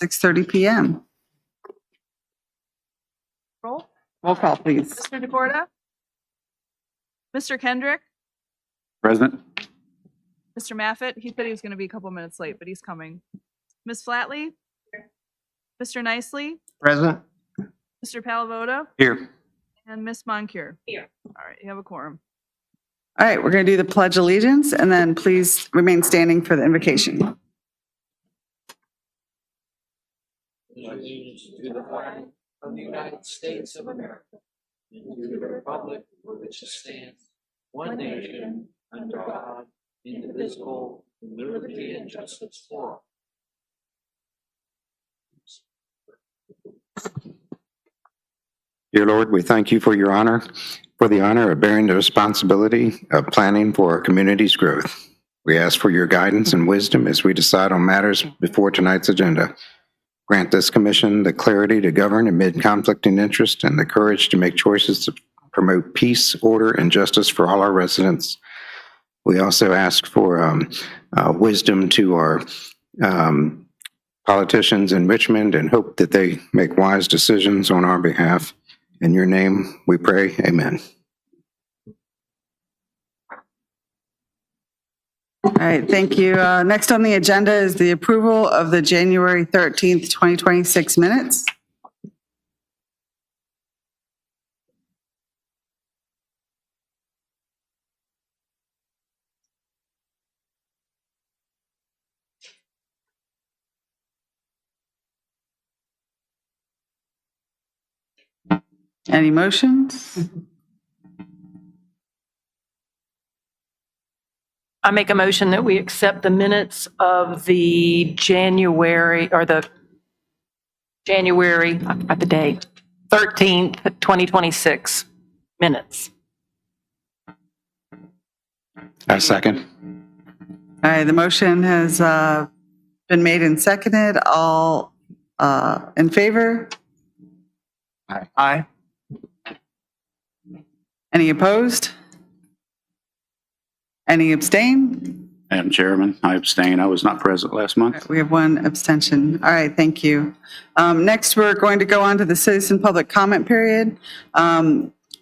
6:30 p.m. Roll. Roll call, please. Mr. DeCorda? Mr. Kendrick? Present. Mr. Maffett? He said he was going to be a couple minutes late, but he's coming. Ms. Flatley? Mr. Nicely? Present. Mr. Palavoda? Here. And Ms. Moncur? Here. All right, you have a quorum. All right, we're going to do the Pledge of Allegiance, and then please remain standing for the invocation. Allegiance to the flag of the United States of America and to the republic for which it stands, one nation, under God, indivisible, with liberty and justice for all. Dear Lord, we thank you for the honor of bearing the responsibility of planning for our community's growth. We ask for your guidance and wisdom as we decide on matters before tonight's agenda. Grant this commission the clarity to govern amid conflicting interests and the courage to make choices to promote peace, order, and justice for all our residents. We also ask for wisdom to our politicians in Richmond and hope that they make wise decisions on our behalf. In your name, we pray. Amen. All right, thank you. Next on the agenda is the approval of the January 13th, 2026 minutes. Any motions? I make a motion that we accept the minutes of the January, I got the date, 13th, 2026 minutes. A second. All right, the motion has been made and seconded. All in favor? Aye. Any opposed? Any abstain? Madam Chairman, I abstain. I was not present last month. We have one abstention. All right, thank you. Next, we're going to go on to the citizen public comment period.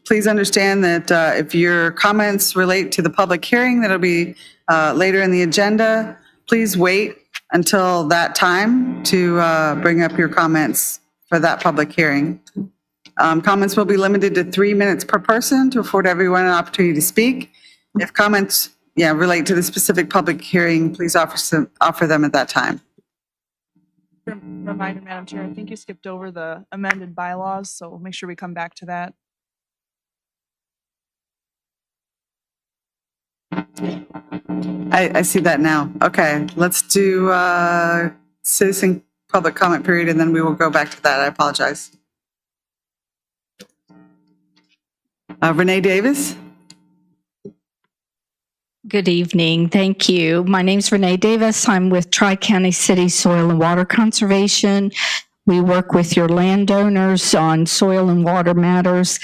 Please understand that if your comments relate to the public hearing that'll be later in the agenda, please wait until that time to bring up your comments for that public hearing. Comments will be limited to 3 minutes per person to afford everyone an opportunity to speak. If comments relate to the specific public hearing, please offer them at that time. Reminder, Madam Chair, I think you skipped over the amended bylaws, so we'll make sure we come back to that. I see that now. Okay, let's do citizen public comment period, and then we will go back to that. I apologize. Renee Davis. Good evening. Thank you. My name is Renee Davis. I'm with Tri-County City Soil and Water Conservation. We work with your landowners on soil and water matters.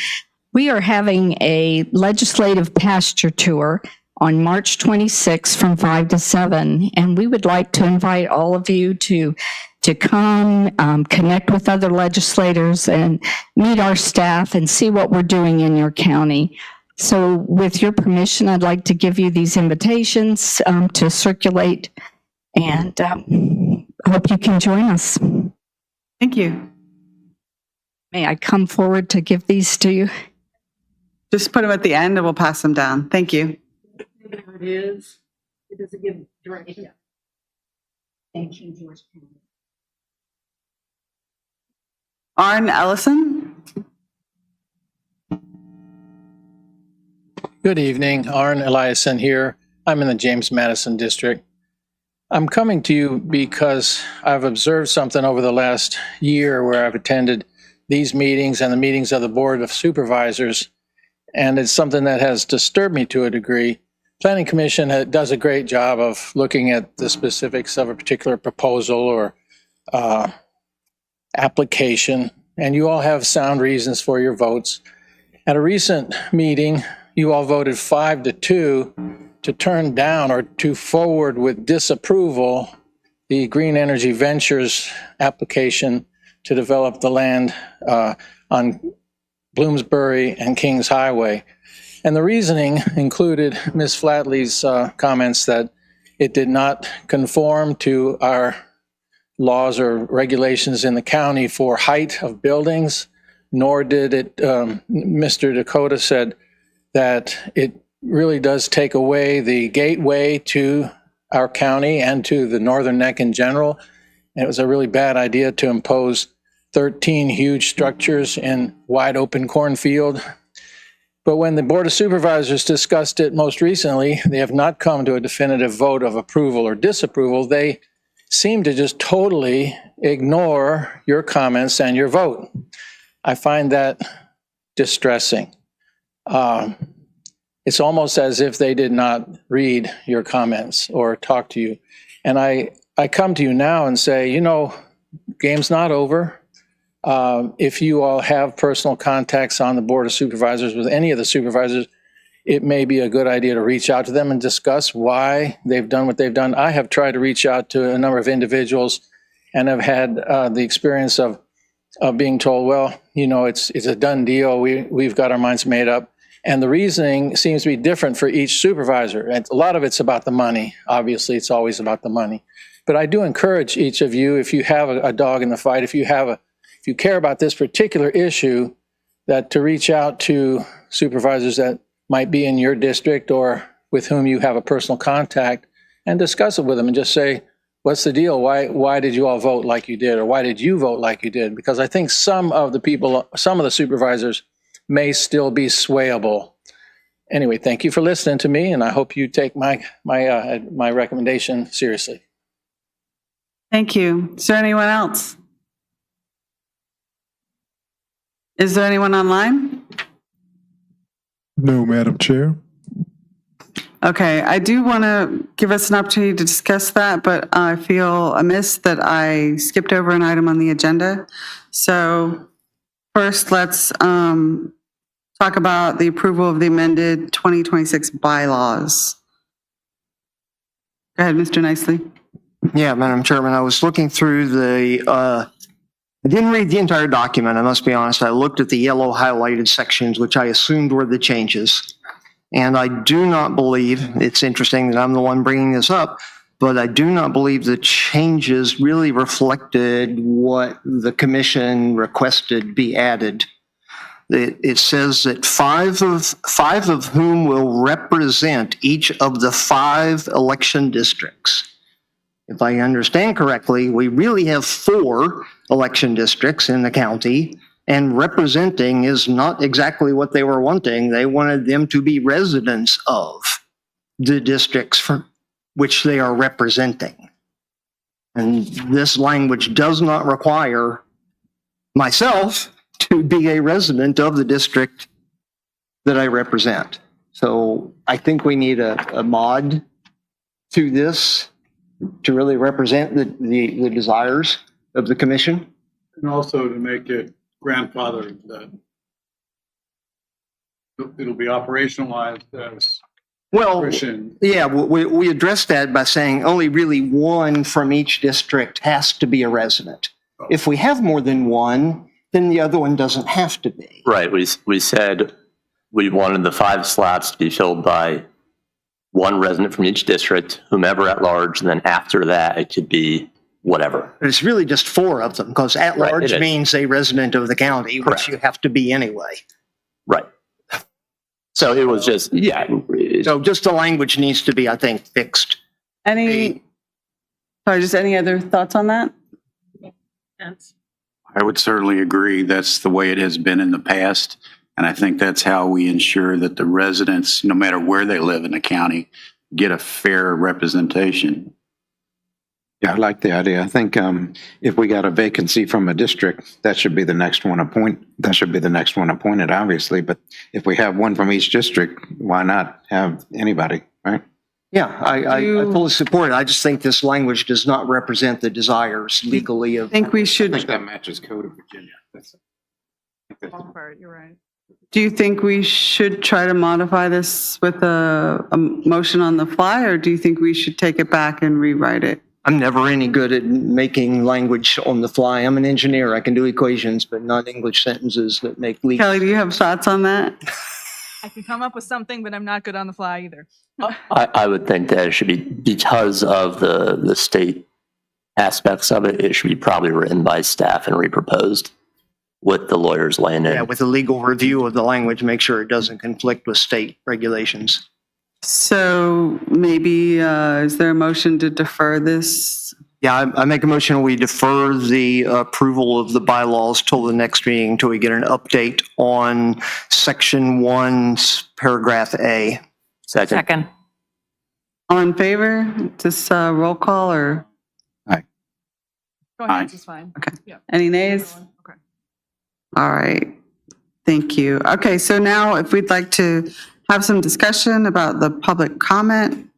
We are having a legislative pasture tour on March 26 from 5 to 7, and we would like to invite all of you to come, connect with other legislators and meet our staff and see what we're doing in your county. So with your permission, I'd like to give you these invitations to circulate, and I hope you can join us. Thank you. May I come forward to give these to you? Just put them at the end and we'll pass them down. Thank you. Whatever it is, it doesn't give direction. Thank you, George. Arn Ellison. Good evening, Arn Eliason here. I'm in the James Madison District. I'm coming to you because I've observed something over the last year where I've attended these meetings and the meetings of the Board of Supervisors, and it's something that has disturbed me to a degree. Planning Commission does a great job of looking at the specifics of a particular proposal or application, and you all have sound reasons for your votes. At a recent meeting, you all voted 5-2 to turn down or to forward with disapproval the Green Energy Ventures application to develop the land on Bloomsbury and Kings Highway. And the reasoning included Ms. Flatley's comments that it did not conform to our laws or regulations in the county for height of buildings, nor did it, Mr. Dakota said that it really does take away the gateway to our county and to the Northern Neck in general. And it was a really bad idea to impose 13 huge structures in wide open cornfield. But when the Board of Supervisors discussed it most recently, they have not come to a definitive vote of approval or disapproval. They seem to just totally ignore your comments and your vote. I find that distressing. It's almost as if they did not read your comments or talk to you. And I come to you now and say, you know, game's not over. If you all have personal contacts on the Board of Supervisors with any of the supervisors, it may be a good idea to reach out to them and discuss why they've done what they've done. I have tried to reach out to a number of individuals and have had the experience of being told, well, you know, it's a done deal. We've got our minds made up. And the reasoning seems to be different for each supervisor. And a lot of it's about the money. Obviously, it's always about the money. But I do encourage each of you, if you have a dog in the fight, if you care about this particular issue, that to reach out to supervisors that might be in your district or with whom you have a personal contact and discuss it with them and just say, what's the deal? Why did you all vote like you did? Or why did you vote like you did? Because I think some of the supervisors may still be swayable. Anyway, thank you for listening to me, and I hope you take my recommendation seriously. Thank you. Is there anyone else? Is there anyone online? No, Madam Chair. Okay, I do want to give us an opportunity to discuss that, but I feel amiss that I skipped over an item on the agenda. So first, let's talk about the approval of the amended 2026 bylaws. Go ahead, Mr. Nicely. Yeah, Madam Chairman, I was looking through I didn't read the entire document, I must be honest. I looked at the yellow highlighted sections, which I assumed were the changes. And I do not believe, it's interesting that I'm the one bringing this up, but I do not believe the changes really reflected what the commission requested be added. It says that five of whom will represent each of the 5 election districts. If I understand correctly, we really have 4 election districts in the county, and representing is not exactly what they were wanting. They wanted them to be residents of the districts for which they are representing. And this language does not require myself to be a resident of the district that I represent. So I think we need a mod to this to really represent the desires of the commission. And also to make it grandfathered, that it'll be operationalized as Well, Christian. yeah, we addressed that by saying only really one from each district has to be a resident. If we have more than one, then the other one doesn't have to be. Right. We said we wanted the 5 slots to be filled by one resident from each district, whomever at large, and then after that, it could be whatever. But it's really just 4 of them, because at Right, large it is. means a resident of the county, Correct. which you have to be anyway. Right. So it was just, yeah. So just the language needs to be, I think, fixed. Any other thoughts on that? I would certainly agree. That's the way it has been in the past. And I think that's how we ensure that the residents, no matter where they live in the county, get a fair representation. Yeah, I like the idea. I think if we got a vacancy from a district, that should be the next one appointed, obviously. But if we have one from each district, why not have anybody, right? Yeah, I fully support it. I just think this language does not represent the desires legally of. I think we I should, think that matches Code of Virginia. All part, you're right. do you think we should try to modify this with a motion on the fly, or do you think we should take it back and rewrite it? I'm never any good at making language on the fly. I'm an engineer. I can do equations, but not English sentences that make leap. Kelly, do you have thoughts on that? I can come up with something, but I'm not good on the fly either. I would think that it should be, because of the state aspects of it, it should be probably written by staff and reproposed with the lawyers laying Yeah, in. with a legal review of the language, make sure it doesn't conflict with state regulations. So maybe, is there a motion to defer this? Yeah, I make a motion, we defer the approval of the bylaws till the next meeting, till we get an update on section 1, paragraph A. Second. All in favor? Just roll call or Go Aye. ahead, it's fine. Okay. Yeah. any nays? Okay. All right. Thank you. Okay, so now if we'd like to have some discussion about the public comment.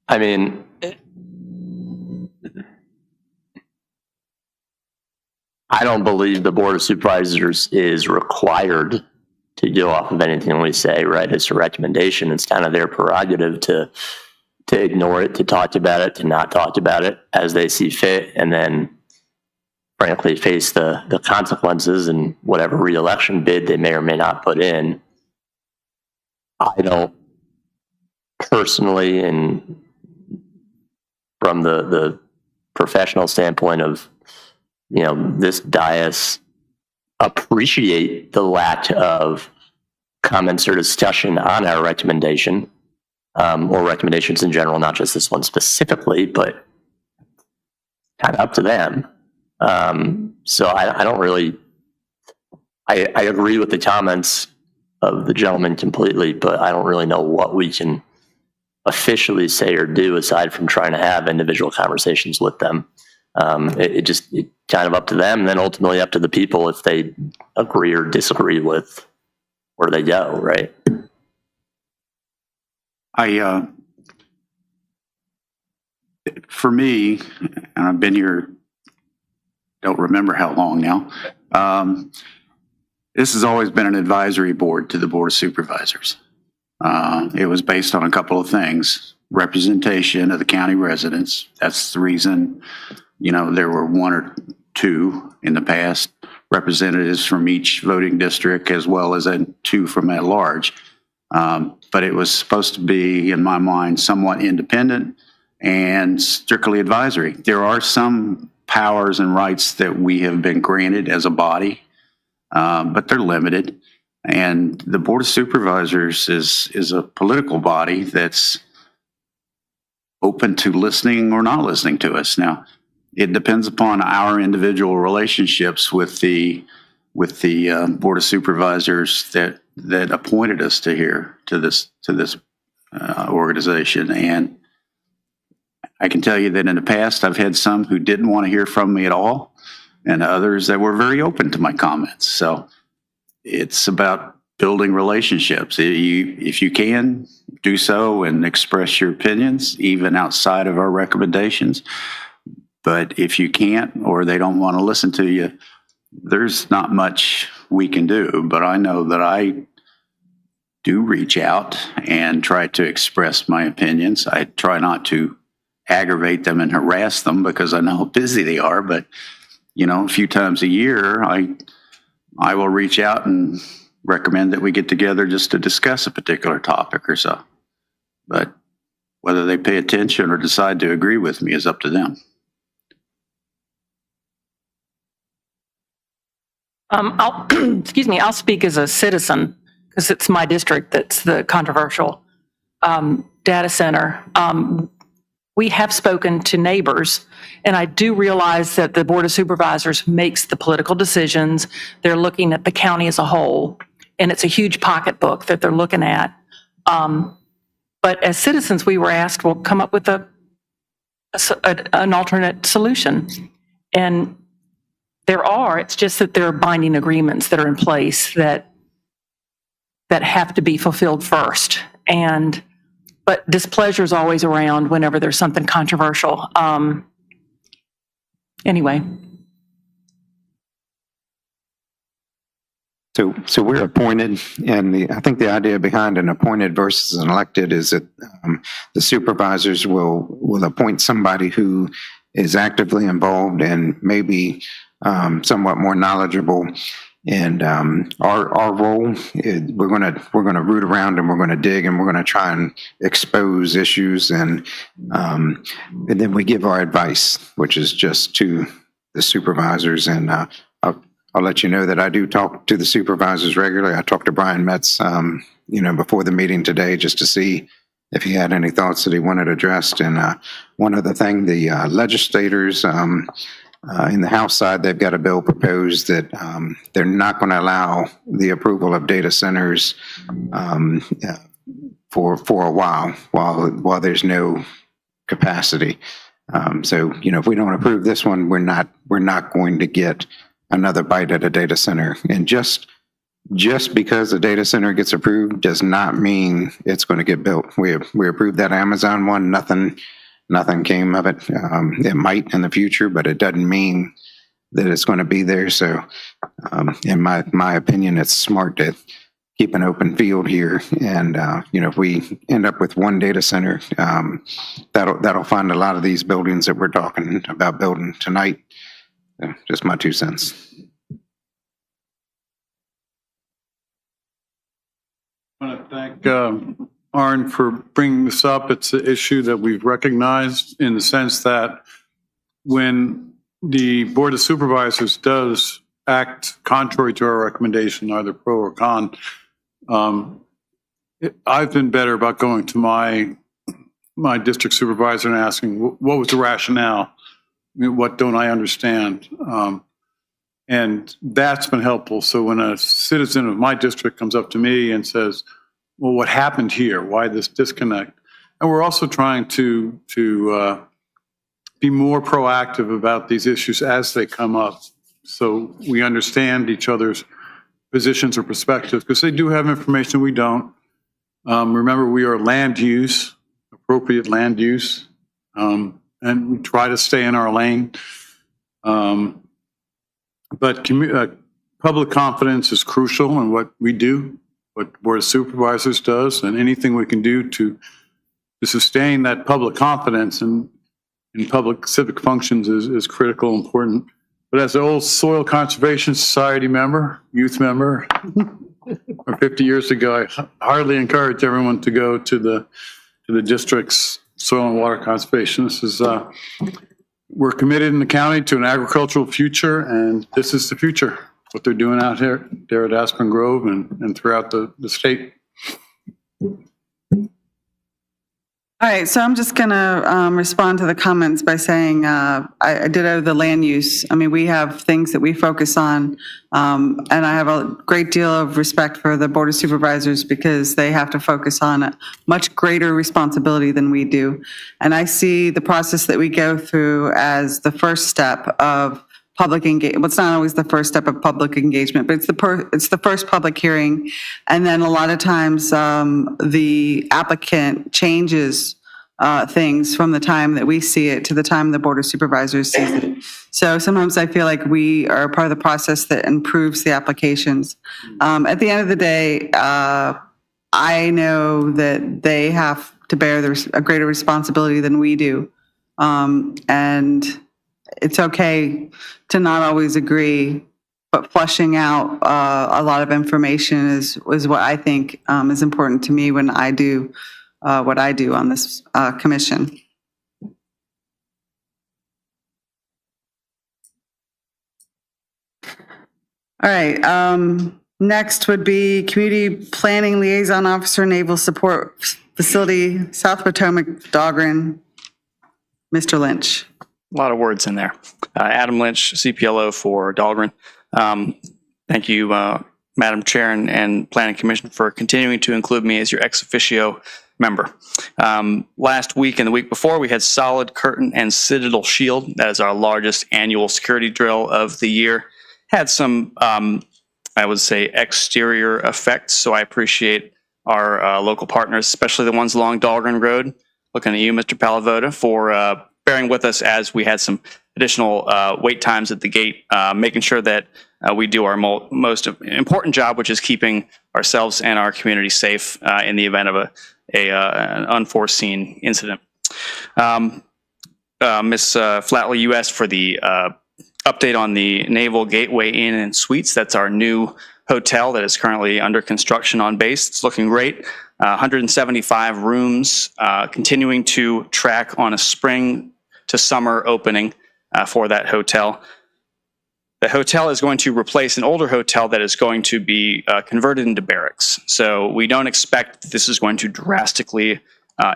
I mean, I don't believe the Board of Supervisors is required to go off of anything we say, right? It's a recommendation. It's kind of their prerogative to ignore it, to talk about it, to not talk about it as they see fit, and then frankly face the consequences and whatever reelection bid they may or may not put in. I don't personally, and from the professional standpoint of, you know, this dais, appreciate the lack of comments or discussion on our recommendation, or recommendations in general, not just this one specifically, but kind of up to them. So I don't really, I agree with the comments of the gentleman completely, but I don't really know what we can officially say or do aside from trying to have individual conversations with them. It kind of up to them, and then ultimately up to the people if they agree or disagree with where they go, right? For me, and I've been here, don't remember how long now, this has always been an advisory board to the Board of Supervisors. It was based on a couple of things: representation of the county residents. That's the reason, you know, there were 1 or 2 in the past representatives from each voting district, as well as 2 from at large. But it was supposed to be, in my mind, somewhat independent and strictly advisory. There are some powers and rights that we have been granted as a body, but they're limited. And the Board of Supervisors is a political body that's open to listening or not listening to us. Now, it depends upon our individual relationships with the Board of Supervisors that appointed us to this organization. And I can tell you that in the past, I've had some who didn't want to hear from me at all, and others that were very open to my comments. So it's about building relationships. If you can, do so and express your opinions, even outside of our recommendations. But if you can't, or they don't want to listen to you, there's not much we can do. But I know that I do reach out and try to express my opinions. I try not to aggravate them and harass them because I know how busy they are. But, you know, a few times a year, I will reach out and recommend that we get together just to discuss a particular topic or so. But whether they pay attention or decide to agree with me is up to them. I'll speak as a citizen because it's my district that's the controversial data center. We have spoken to neighbors, and I do realize that the Board of Supervisors makes the political decisions. They're looking at the county as a whole, and it's a huge pocketbook that they're looking at. But as citizens, we were asked, well, come up with an alternate solution. And it's just that there are binding agreements that are in place that have to be fulfilled first. But displeasure is always around whenever there's something controversial. Anyway. So we're appointed, and I think the idea behind an appointed versus an elected is that the supervisors will appoint somebody who is actively involved and maybe somewhat more knowledgeable. And our role is we're gonna root around and we're gonna dig and we're gonna try and expose issues, and then we give our advice, which is just to the supervisors. And I'll let you know that I do talk to the supervisors regularly. I talked to Brian Metz, before the meeting today, just to see if he had any thoughts that he wanted addressed. And one other thing, the legislators in the House side, they've got a bill proposed that they're not going to allow the approval of data centers for a while there's no capacity. So if we don't approve this one, we're not going to get another bite at a data center. And just because a data center gets approved does not mean it's going to get built. We approved that Amazon one. Nothing came of it. It might in the future, but it doesn't mean that it's going to be there. So, in my opinion, it's smart to keep an open field here. And if we end up with one data center, that'll fund a lot of these buildings that we're talking about building tonight. Just my 2 cents. I want to thank Arn for bringing this up. It's an issue that we've recognized in the sense that when the Board of Supervisors does act contrary to our recommendation, either pro or con, I've been better about going to my district supervisor and asking, what was the rationale? What don't I understand? And that's been helpful. So when a citizen of my district comes up to me and says, well, what happened here? Why this disconnect? And we're also trying to be more proactive about these issues as they come up, so we understand each other's positions or perspectives, because they do have information we don't. Remember, we are land use, appropriate land use, and we try to stay in our lane. But public confidence is crucial in what we do, what Board of Supervisors does, and anything we can do to sustain that public confidence in public civic functions is critical, important. But as an old Soil Conservation Society member, youth member, 50 years ago, I hardly encourage everyone to go to the district's soil and water conservation. This is we're committed in the county to an agricultural future, and this is the future, what they're doing out here there at Aspen Grove and throughout the state. All right, so I'm just going to respond to the comments by saying I did out of the land use. I mean, we have things that we focus on, and I have a great deal of respect for the Board of Supervisors because they have to focus on a much greater responsibility than we do. And I see the process that we go through as the first step of public engagement. Well, it's not always the first step of public engagement, but it's the first public hearing. And then a lot of times the applicant changes things from the time that we see it to the time the Board of Supervisors sees it. So sometimes I feel like we are part of the process that improves the applications. At the end of the day, I know that they have to bear a greater responsibility than we do. And it's okay to not always agree, but flushing out a lot of information is what I think is important to me when I do what I do on this commission. All right. Next would be Community Planning Liaison Officer, Naval Support Facility, South Potomac, Dahlgren, Mr. Lynch. A lot of words in there. Adam Lynch, CPLO for Dahlgren. Thank you, Madam Chair and Planning Commission, for continuing to include me as your ex officio member. Last week and the week before, we had Solid Curtain and Citadel Shield. That is our largest annual security drill of the year. Had some, I would say, exterior effects, so I appreciate our local partners, especially the ones along Dahlgren Road. Looking at you, Mr. Palavoda, for bearing with us as we had some additional wait times at the gate, making sure that we do our most important job, which is keeping ourselves and our community safe in the event of an unforeseen incident. Ms. Flatley, you asked for the update on the Naval Gateway Inn and Suites. That's our new hotel that is currently under construction on base. It's looking great. 175 rooms, continuing to track on a spring to summer opening for that hotel. The hotel is going to replace an older hotel that is going to be converted into barracks. So we don't expect this is going to drastically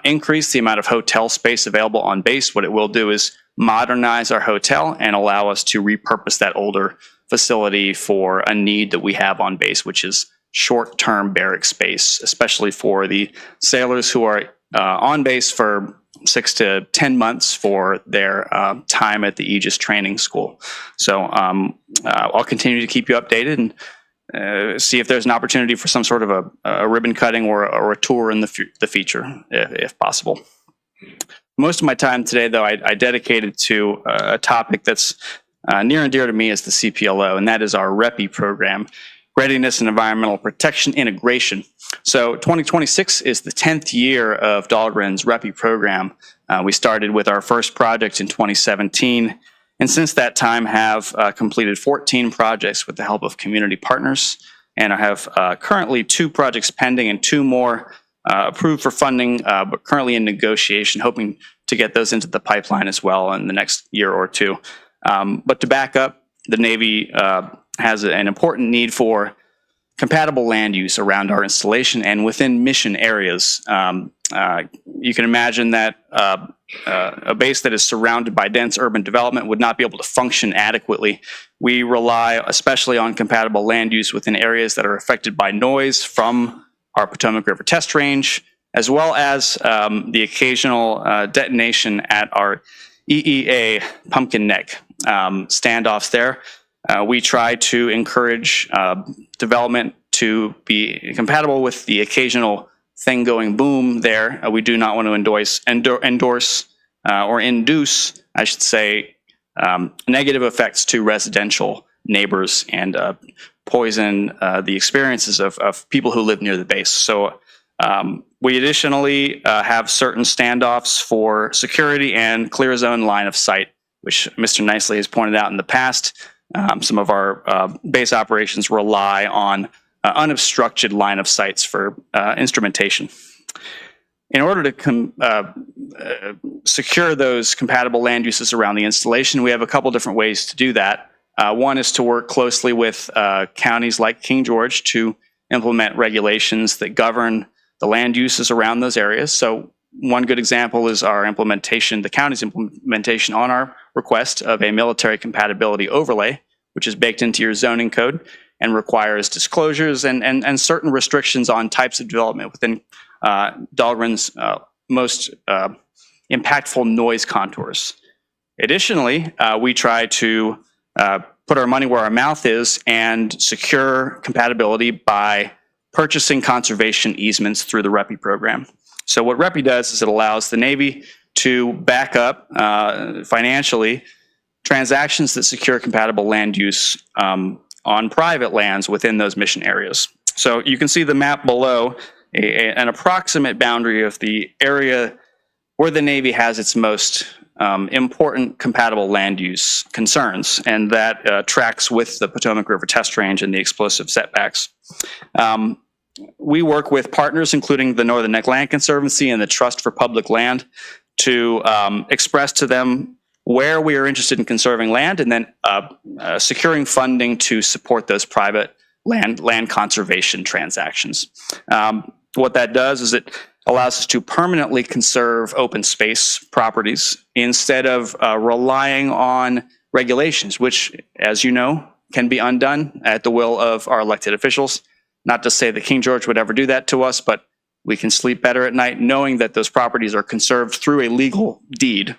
increase the amount of hotel space available on base. What it will do is modernize our hotel and allow us to repurpose that older facility for a need that we have on base, which is short-term barrack space, especially for the sailors who are on base for 6 to 10 months for their time at the Aegis Training School. So I'll continue to keep you updated and see if there's an opportunity for some sort of a ribbon cutting or a tour in the future, if possible. Most of my time today, though, I dedicated to a topic that's near and dear to me as the CPLO, and that is our REPI program, Readiness and Environmental Protection Integration. So 2026 is the 10th year of Dahlgren's REPI program. We started with our first project in 2017, and since that time have completed 14 projects with the help of community partners, and I have currently 2 projects pending and 2 more approved for funding, but currently in negotiation, hoping to get those into the pipeline as well in the next year or 2. But to back up, the Navy has an important need for compatible land use around our installation and within mission areas. You can imagine that a base that is surrounded by dense urban development would not be able to function adequately. We rely especially on compatible land use within areas that are affected by noise from our Potomac River test range, as well as the occasional detonation at our EEA Pumpkin Neck standoffs there. We try to encourage development to be compatible with the occasional thing going boom there. We do not want to endorse or induce, I should say, negative effects to residential neighbors and poison the experiences of people who live near the base. So we additionally have certain standoffs for security and clear zone line of sight, which Mr. Nicely has pointed out in the past. Some of our base operations rely on unobstructed line of sights for instrumentation. In order to secure those compatible land uses around the installation, we have a couple different ways to do that. One is to work closely with counties like King George to implement regulations that govern the land uses around those areas. So one good example is our implementation, the county's implementation on our request of a military compatibility overlay, which is baked into your zoning code and requires disclosures and certain restrictions on types of development within Dahlgren's most impactful noise contours. Additionally, we try to put our money where our mouth is and secure compatibility by purchasing conservation easements through the REPI program. So what REPI does is it allows the Navy to back up financially transactions that secure compatible land use on private lands within those mission areas. So you can see the map below, an approximate boundary of the area where the Navy has its most important compatible land use concerns, and that tracks with the Potomac River test range and the explosive setbacks. We work with partners, including the Northern Neck Land Conservancy and the Trust for Public Land, to express to them where we are interested in conserving land and then securing funding to support those private land conservation transactions. What that does is it allows us to permanently conserve open space properties instead of relying on regulations, which, as you know, can be undone at the will of our elected officials. Not to say that King George would ever do that to us, but we can sleep better at night knowing that those properties are conserved through a legal deed.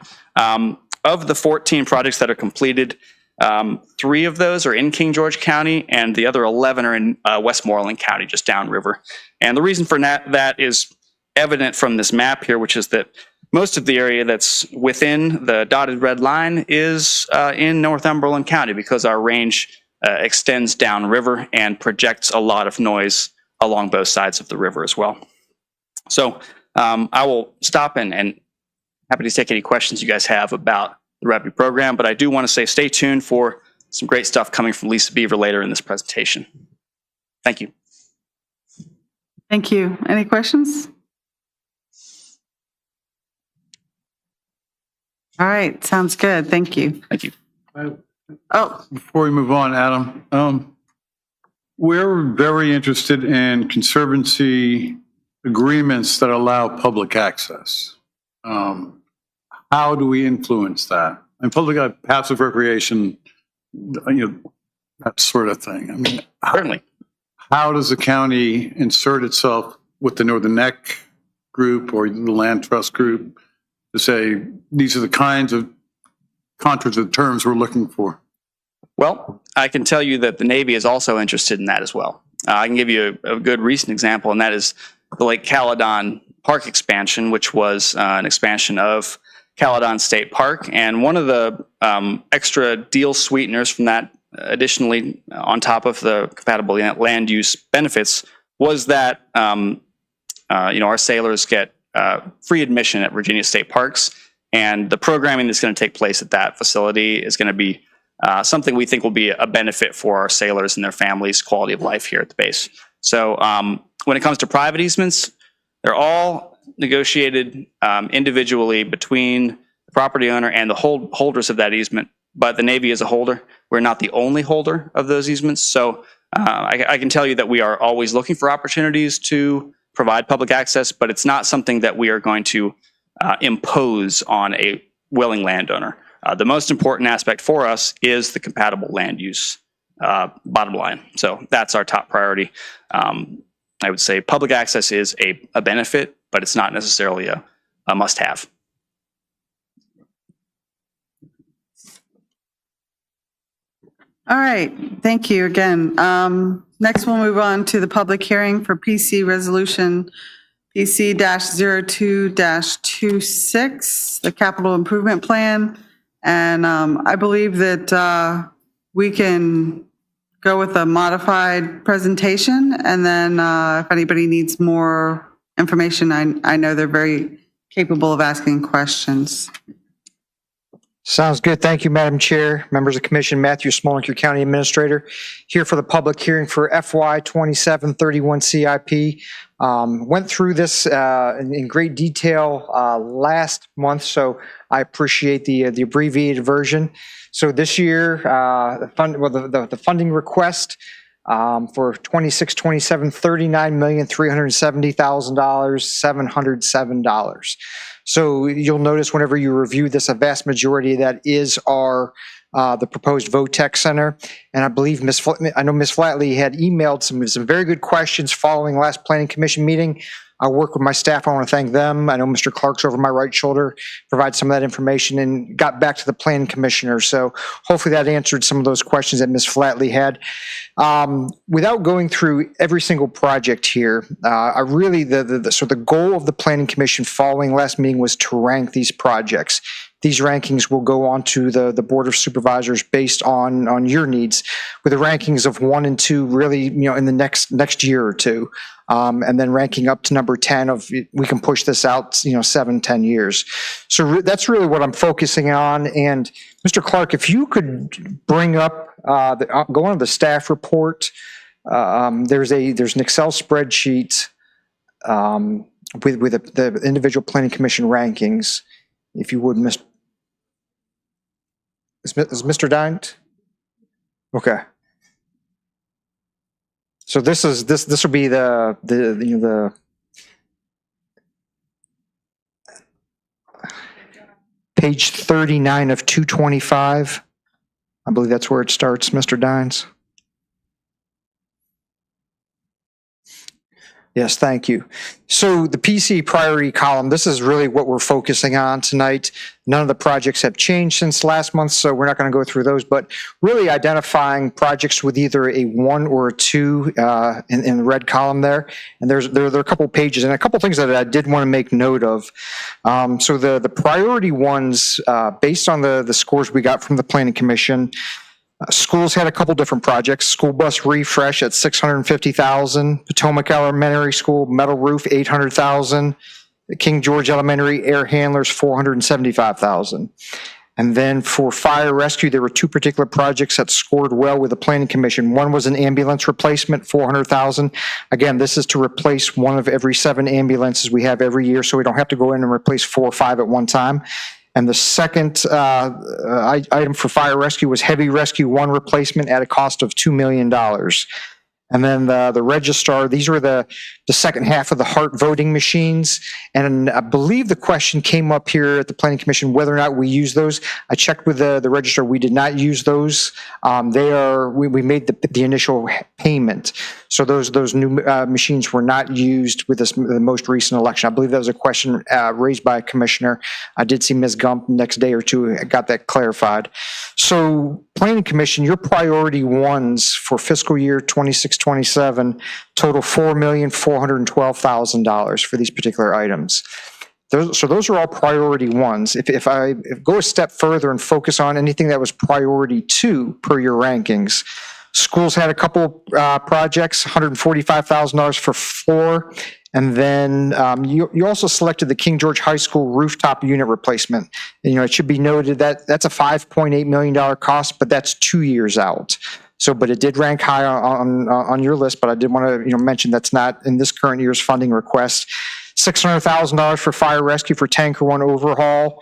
Of the 14 projects that are completed, 3 of those are in King George County, and the other 11 are in Westmoreland County, just downriver. And the reason for that is evident from this map here, which is that most of the area that's within the dotted red line is in Northumberland County, because our range extends downriver and projects a lot of noise along both sides of the river as well. So I will stop and happy to take any questions you guys have about the REPI program, but I do want to say stay tuned for some great stuff coming from Lisa Beaver later in this presentation. Thank you. Thank you. Any questions? All right, sounds good. Thank you. Thank you. Oh, Before we move on, Adam, we're very interested in conservancy agreements that allow public access. How do we influence that? And public passive recreation, that sort of thing. I mean, Certainly. how does the county insert itself with the Northern Neck group or the Land Trust group to say, these are the kinds of contracted terms we're looking for? Well, I can tell you that the Navy is also interested in that as well. I can give you a good recent example, and that is the Lake Caledon Park expansion, which was an expansion of Caledon State Park. And one of the extra deal sweeteners from that, additionally on top of the compatible land use benefits, was that our sailors get free admission at Virginia State Parks, and the programming that's going to take place at that facility is going to be something we think will be a benefit for our sailors and their families' quality of life here at the base. So when it comes to private easements, they're all negotiated individually between the property owner and the holders of that easement, but the Navy is a holder. We're not the only holder of those easements. So I can tell you that we are always looking for opportunities to provide public access, but it's not something that we are going to impose on a willing landowner. The most important aspect for us is the compatible land use, bottom line. So that's our top priority. I would say public access is a benefit, but it's not necessarily a must-have. all right. Thank you again. Next, we'll move on to the public hearing for PC Resolution PC-02-26, the capital improvement plan. And I believe that we can go with a modified presentation, and then if anybody needs more information, I know they're very capable of asking questions. Sounds good. Thank you, Madam Chair, members of the commission. Matthew Smolnik, your county administrator, here for the public hearing for FY 2731 CIP. Went through this in great detail last month, so I appreciate the abbreviated version. So this year, the funding request for 26-27, $39,370,707. So you'll notice whenever you review this, a vast majority of that is the proposed VOTEC Center. And I believe I know Ms. Flatley had emailed some very good questions following last Planning Commission meeting. I work with my staff. I want to thank them. I know Mr. Clark's over my right shoulder, provide some of that information, and got back to the Planning Commissioner. So hopefully that answered some of those questions that Ms. Flatley had. Without going through every single project here, the goal of the Planning Commission following last meeting was to rank these projects. These rankings will go on to the Board of Supervisors based on your needs, with the rankings of 1 and 2 really, in the next year or two. And then ranking up to number 10 we can push this out, 7-10 years. So that's really what I'm focusing on. And Mr. Clark, if you could bring up, go on to the staff report. There's an Excel spreadsheet with the individual Planning Commission rankings. If you would, is Mr. Dient? Okay. So this will be the page 39 of 225. I believe that's where it starts, Mr. Dines. Yes, thank you. So the PC priority column, this is really what we're focusing on tonight. None of the projects have changed since last month, so we're not going to go through those, but really identifying projects with either a 1 or a 2 in the red column there. And there are a couple pages and a couple things that I did want to make note of. So the priority ones, based on the scores we got from the Planning Commission, Schools had a couple different projects. School bus refresh at $650,000. Potomac Elementary School metal roof, $800,000. King George Elementary air handlers, $475,000. And then for fire rescue, there were two particular projects that scored well with the Planning Commission. One was an ambulance replacement, $400,000. Again, this is to replace one of every 7 ambulances we have every year, so we don't have to go in and replace 4 or 5 at one time. And the second item for fire rescue was heavy rescue 1 replacement at a cost of $2 million. And then the registrar, these were the second half of the Hart voting machines. And I believe the question came up here at the Planning Commission whether or not we use those. I checked with the registrar. We did not use those. We made the initial payment. So those new machines were not used with the most recent election. I believe that was a question raised by a commissioner. I did see Ms. Gump next day or two, got that clarified. So Planning Commission, your priority ones for fiscal year 26-27 total $4,412,000 for these particular items. So those are all priority ones. If I go a step further and focus on anything that was priority 2 per your rankings, schools had a couple projects, $145,000 for 4. And then you also selected the King George High School rooftop unit replacement. And, it should be noted that that's a $5.8 million cost, but that's 2 years out. So, but it did rank high on your list, but I did want to mention that's not in this current year's funding request. $600,000 for fire rescue for tanker 1 overhaul.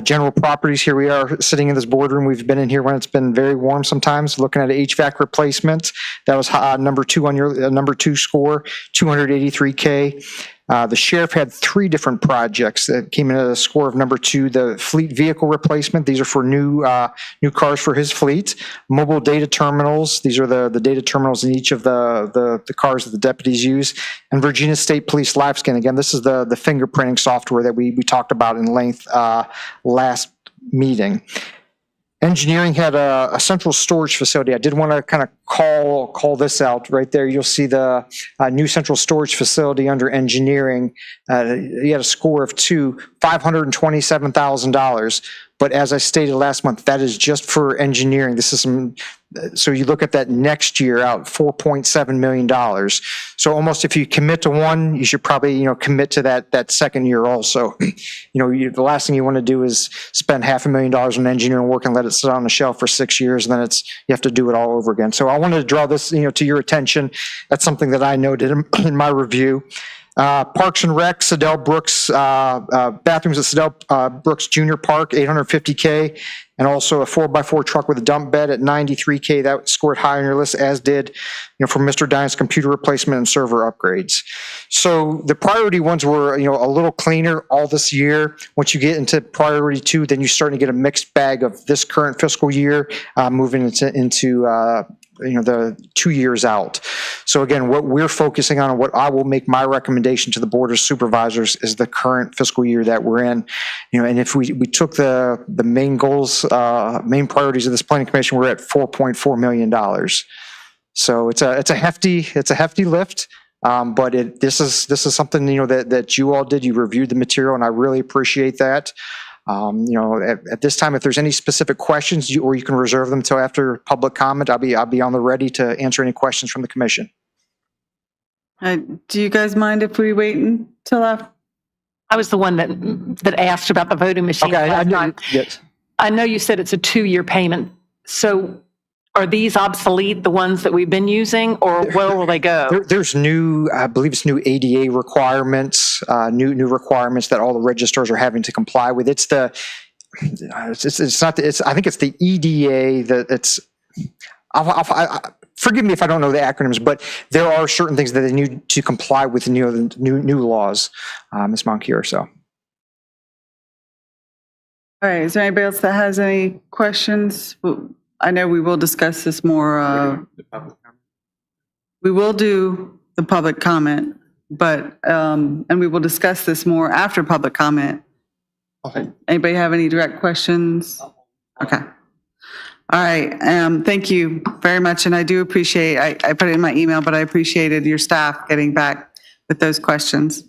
General properties, here we are sitting in this boardroom. We've been in here when it's been very warm sometimes, looking at HVAC replacement. That was number 2 on your number 2 score, $283K. The sheriff had 3 different projects that came in at a score of number 2. The fleet vehicle replacement, these are for new cars for his fleet. Mobile data terminals, these are the data terminals in each of the cars that the deputies use. And Virginia State Police LiveScan, again, this is the fingerprinting software that we talked about in length last meeting. Engineering had a central storage facility. I did want to kind of call this out right there. You'll see the new central storage facility under engineering. You had a score of 2, $527,000. But as I stated last month, that is just for engineering. This is so you look at that next year out, $4.7 million. So almost if you commit to one, you should probably, commit to that second year also. The last thing you want to do is spend $500,000 on engineering work and let it sit on the shelf for 6 years, and then you have to do it all over again. So I wanted to draw this, to your attention. That's something that I noted in my review. Parks and Rec, Sidell Brooks, bathrooms at Sidell Brooks Junior Park, $850K, and also a 4x4 truck with a dump bed at $93K. That scored high on your list, as did, for Mr. Dine's computer replacement and server upgrades. So the priority ones were, a little cleaner all this year. Once you get into priority 2, then you're starting to get a mixed bag of this current fiscal year, moving into the 2 years out. So again, what we're focusing on and what I will make my recommendation to the Board of Supervisors is the current fiscal year that we're in. And if we took the main goals, main priorities of this Planning Commission, we're at $4.4 million. So it's a hefty lift. But this is something, that you all did. You reviewed the material, and I really appreciate that. At this time, if there's any specific questions, or you can reserve them until after public comment, I'll be on the ready to answer any questions from the commission. Do you guys mind if we wait until after? I was the one that asked about the voting machine. Okay, yes. I know you said it's a 2-year payment. So are these obsolete, the ones that we've been using, or where will they go? There's I believe it's new ADA requirements, new requirements that all the registrars are having to comply with. I think it's the EDA forgive me if I don't know the acronyms, but there are certain things that they need to comply with the new laws, Ms. Monkier, so. All right, is there anybody else that has any questions? I know we will discuss this more. We will do the public comment, but, and we will discuss this more after public comment. Okay. Anybody have any direct questions? Okay. All right. Thank you very much. And I do appreciate, I put it in my email, but I appreciated your staff getting back with those questions.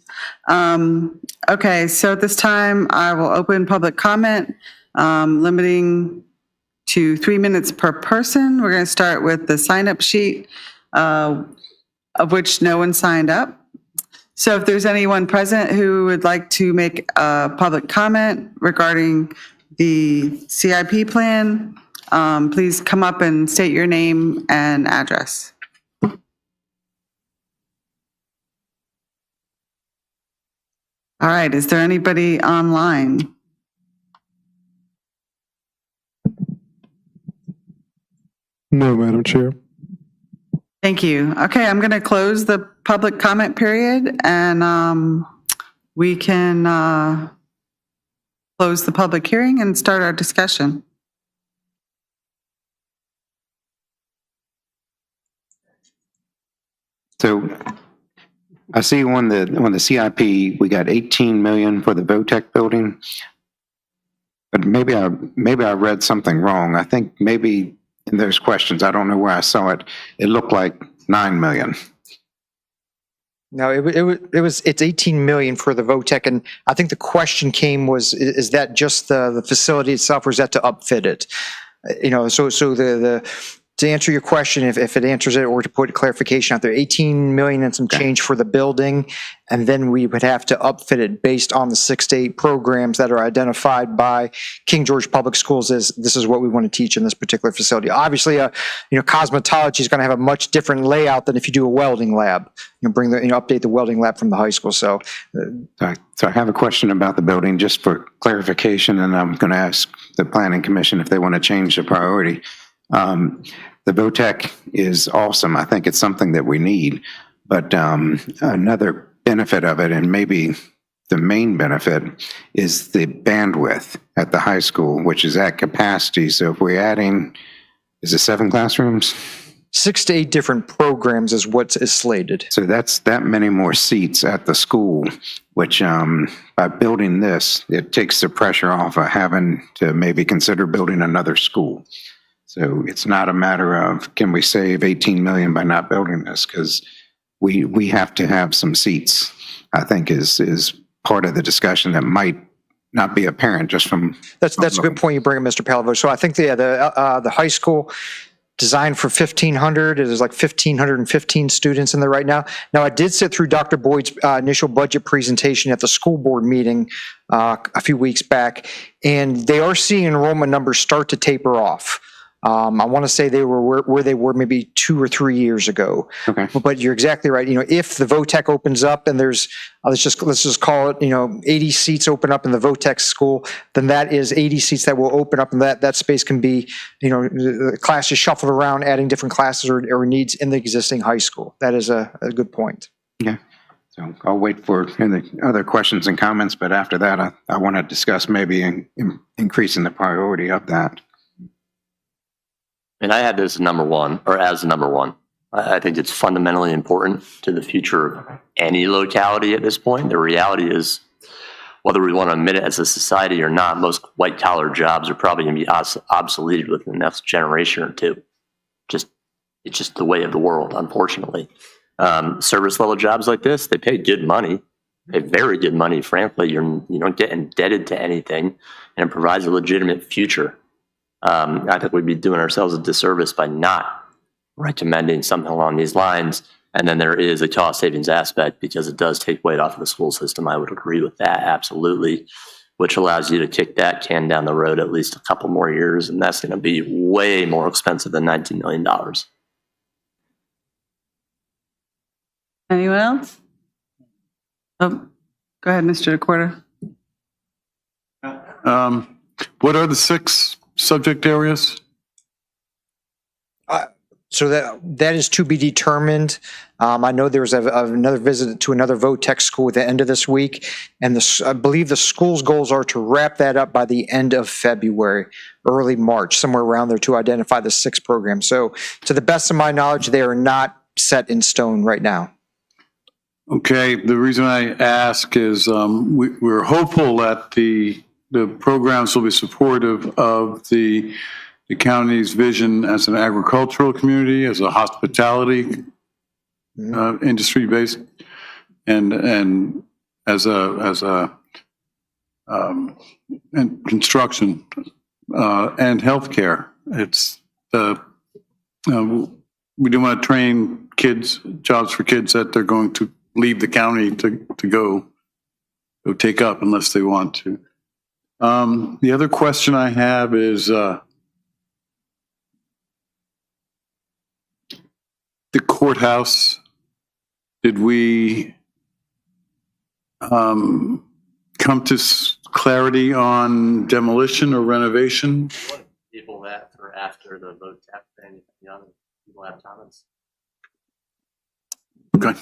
Okay. So at this time, I will open public comment, limiting to 3 minutes per person. We're going to start with the sign-up sheet, of which no one signed up. So if there's anyone present who would like to make a public comment regarding the CIP plan, please come up and state your name and address. All right, is there anybody online? No, Madam Chair. Thank you. Okay, I'm going to close the public comment period, and we can close the public hearing and start our discussion. So I see on the CIP, we got 18 million for the VOTEC building. But maybe I read something wrong. I think maybe in those questions, I don't know where I saw it, it looked like 9 million. No, it's 18 million for the VOTEC, and I think the question came was, is that just the facility itself, or is that to upfit it? To answer your question, if it answers it, or to put clarification out there, 18 million and some change for the building, and then we would have to upfit it based on the 6 to 8 programs that are identified by King George Public Schools as this is what we want to teach in this particular facility. Obviously, cosmetology is going to have a much different layout than if you do a welding lab. Update the welding lab from the high school. So I have a question about the building, just for clarification, and I'm going to ask the Planning Commission if they want to change the priority. The VOTEC is awesome. I think it's something that we need. But another benefit of it, and maybe the main benefit, is the bandwidth at the high school, which is at capacity. So if we're adding, is it 7 classrooms? 6 to 8 different programs is what is slated. So that's that many more seats at the school, which by building this, it takes the pressure off of having to maybe consider building another school. So it's not a matter of, can we save 18 million by not building this? Because we have to have some seats, I think is part of the discussion that might not be apparent just from. That's a good point you bring up, Mr. Palavo. So I think the high school designed for 1,500, it is like 1,515 students in there right now. Now, I did sit through Dr. Boyd's initial budget presentation at the school board meeting a few weeks back, and they are seeing enrollment numbers start to taper off. I want to say they were where they were maybe 2 or 3 years ago. Okay. But you're exactly right. If the VOTEC opens up and there's, let's just call it, 80 seats open up in the VOTEC school, then that is 80 seats that will open up, and that space can be, the classes shuffled around, adding different classes or needs in the existing high school. That is a good point. Yeah. So I'll wait for any other questions and comments, but after that, I want to discuss maybe increasing the priority of that. And I had this as number one. I think it's fundamentally important to the future of any locality at this point. The reality is, whether we want to admit it as a society or not, most white collar jobs are probably going to be obsoleted within the next generation or two. It's just the way of the world, unfortunately. Service level jobs like this, they pay good money. They pay very good money, frankly. You don't get indebted to anything, and it provides a legitimate future. I think we'd be doing ourselves a disservice by not recommending something along these lines. And then there is a cost savings aspect because it does take weight off of the school system. I would agree with that, absolutely, which allows you to kick that can down the road at least a couple more years. And that's going to be way more expensive than $19 million. Anyone else? Oh, go ahead, Mr. DeQuarta. What are the 6 subject areas? So that is to be determined. I know there was another visit to another VOTEC school at the end of this week, and I believe the school's goals are to wrap that up by the end of February, early March, somewhere around there, to identify the 6 programs. So to the best of my knowledge, they are not set in stone right now. Okay, the reason I ask is we're hopeful that the programs will be supportive of the county's vision as an agricultural community, as a hospitality industry based, and as a and construction and healthcare It's we do want to train jobs for kids that they're going to leave the county to go take up unless they want to. The other question I have is the courthouse. Did we come to clarity on demolition or renovation? People that are after the vote tap thing, people have comments. Okay.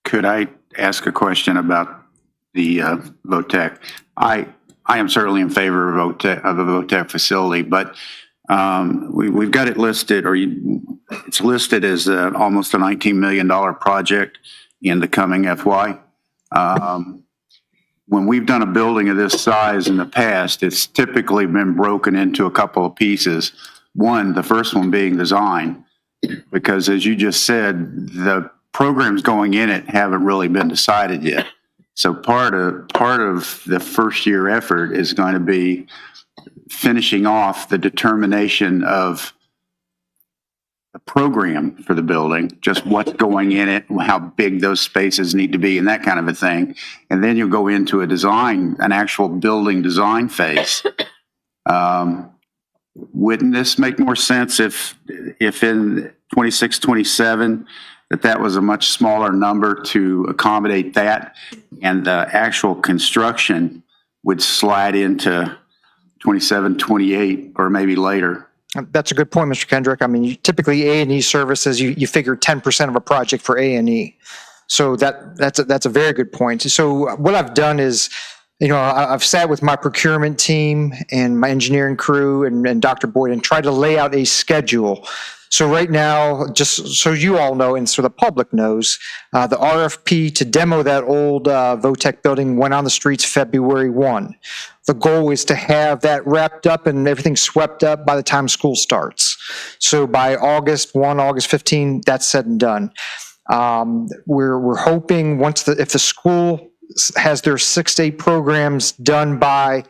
Could I ask a question about the VOTEC? I am certainly in favor of a VOTEC facility, but we've got it listed, it's listed as almost a $19 million project in the coming FY. When we've done a building of this size in the past, it's typically been broken into a couple of pieces. The first one being design, because as you just said, the programs going in it haven't really been decided yet. So part of the first year effort is going to be finishing off the determination of the program for the building, just what's going in it, how big those spaces need to be, and that kind of a thing. And then you'll go into an actual building design phase. Wouldn't this make more sense if in 26, 27, that was a much smaller number to accommodate that, and the actual construction would slide into 27, 28, or maybe later? That's a good point, Mr. Kendrick. I mean, typically A&E services, you figure 10% of a project for A&E. So that's a very good point. So what I've done is, I've sat with my procurement team and my engineering crew and Dr. Boyd and tried to lay out a schedule. So right now, just so you all know and so the public knows, the RFP to demo that old VOTEC building went on the streets February 1. The goal is to have that wrapped up and everything swept up by the time school starts. So by August 1, August 15, that's said and done. We're hoping if the school has their 6 to 8 programs done by,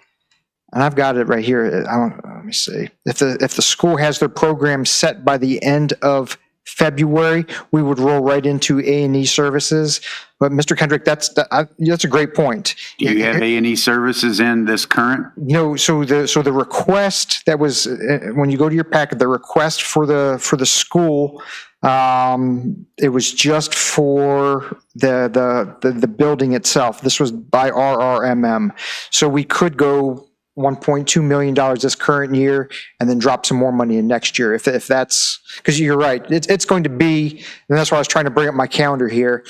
and I've got it right here. Let me see. If the school has their program set by the end of February, we would roll right into A&E services. But Mr. Kendrick, that's a great point. Do you have A&E services in this current? No. So the request that was when you go to your packet, the request for the school, it was just for the building itself. This was by RRMM. So we could go $1.2 million this current year and then drop some more money in next year. If that's, because you're right, it's going to be, and that's why I was trying to bring up my calendar here.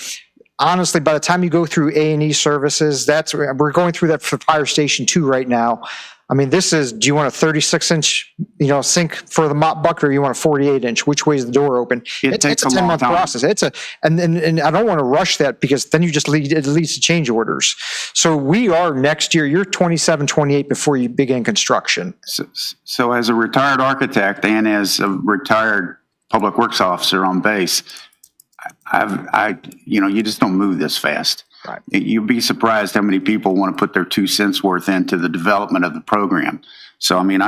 Honestly, by the time you go through A&E services, we're going through that for Fire Station 2 right now. I mean, do you want a 36-inch, sink for the mop bucket, or you want a 48-inch? Which way is the door open? It takes a a long 10-month time. process. And I don't want to rush that, because then it leads to change orders. So we are next year, you're 27, 28 before you begin construction. So as a retired architect and as a retired public works officer on base, you just don't move this fast. Right. You'd be surprised how many people want to put their 2 cents worth into the development of the program. So, I mean,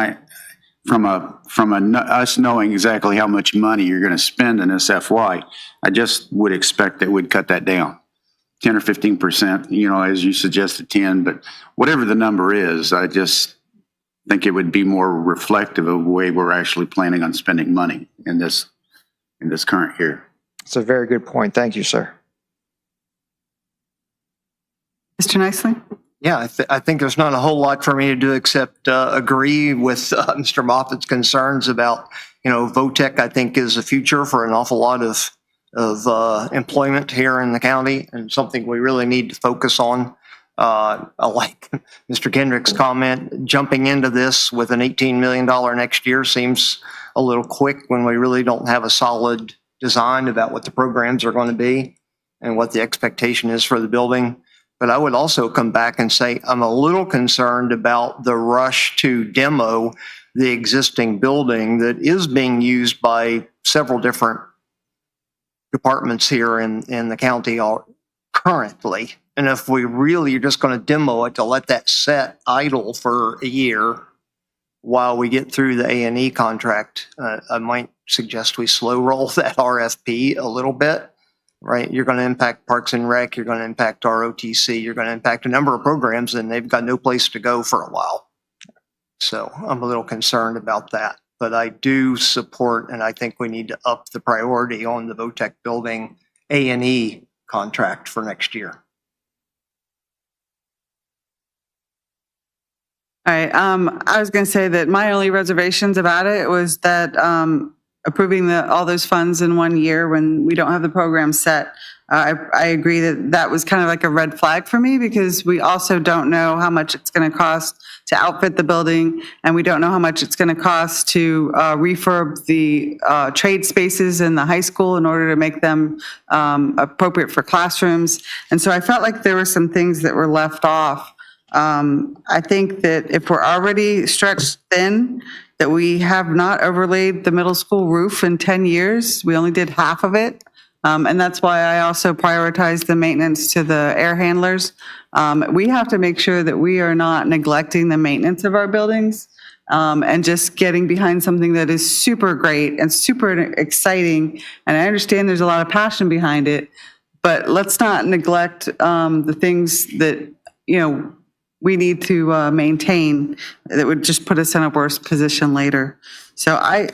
from us knowing exactly how much money you're going to spend in this FY, I just would expect that we'd cut that down 10 or 15%, as you suggested 10, but whatever the number is, I just think it would be more reflective of the way we're actually planning on spending money in this current year. It's a very good point. Thank you, sir. Mr. Nicely? Yeah, I think there's not a whole lot for me to do except agree with Mr. Moffat's concerns about, VOTEC, I think, is the future for an awful lot of employment here in the county, and something we really need to focus on. I like Mr. Kendrick's comment, jumping into this with an $18 million next year seems a little quick when we really don't have a solid design about what the programs are going to be and what the expectation is for the building. But I would also come back and say I'm a little concerned about the rush to demo the existing building that is being used by several different departments here in the county currently. And if we really are just going to demo it to let that set idle for a year, while we get through the A&E contract, I might suggest we slow roll that RFP a little bit, right? You're going to impact Parks and Rec, you're going to impact ROTC, you're going to impact a number of programs, and they've got no place to go for a while. So I'm a little concerned about that. But I do support, and I think we need to up the priority on the VOTEC building A&E contract for next year. All right, I was going to say that my only reservations about it was that approving all those funds in 1 year when we don't have the program set. I agree that that was kind of like a red flag for me because we also don't know how much it's going to cost to outfit the building, and we don't know how much it's going to cost to refurb the trade spaces in the high school in order to make them appropriate for classrooms. And so I felt like there were some things that were left off. I think that if we're already stretched thin, that we have not overlaid the middle school roof in 10 years. We only did half of it. And that's why I also prioritize the maintenance to the air handlers. We have to make sure that we are not neglecting the maintenance of our buildings and just getting behind something that is super great and super exciting. And I understand there's a lot of passion behind it, but let's not neglect the things that, we need to maintain that would just put us in a worse position later. So I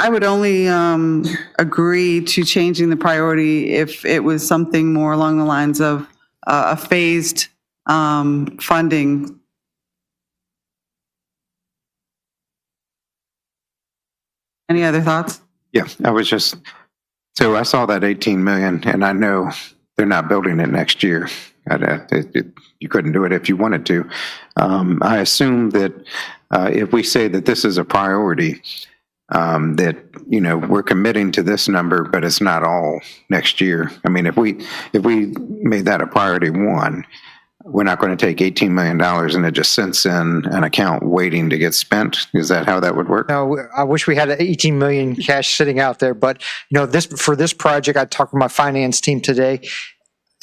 would only agree to changing the priority if it was something more along the lines of a phased funding. Any other thoughts? Yeah, so I saw that 18 million and I know they're not building it next year. You couldn't do it if you wanted to. I assume that if we say that this is a priority, that, we're committing to this number, but it's not all next year. I mean, if we made that a priority one, we're not going to take $18 million and it just sits in an account waiting to get spent. Is that how that would work? No, I wish we had 18 million cash sitting out there, but for this project, I talked with my finance team today.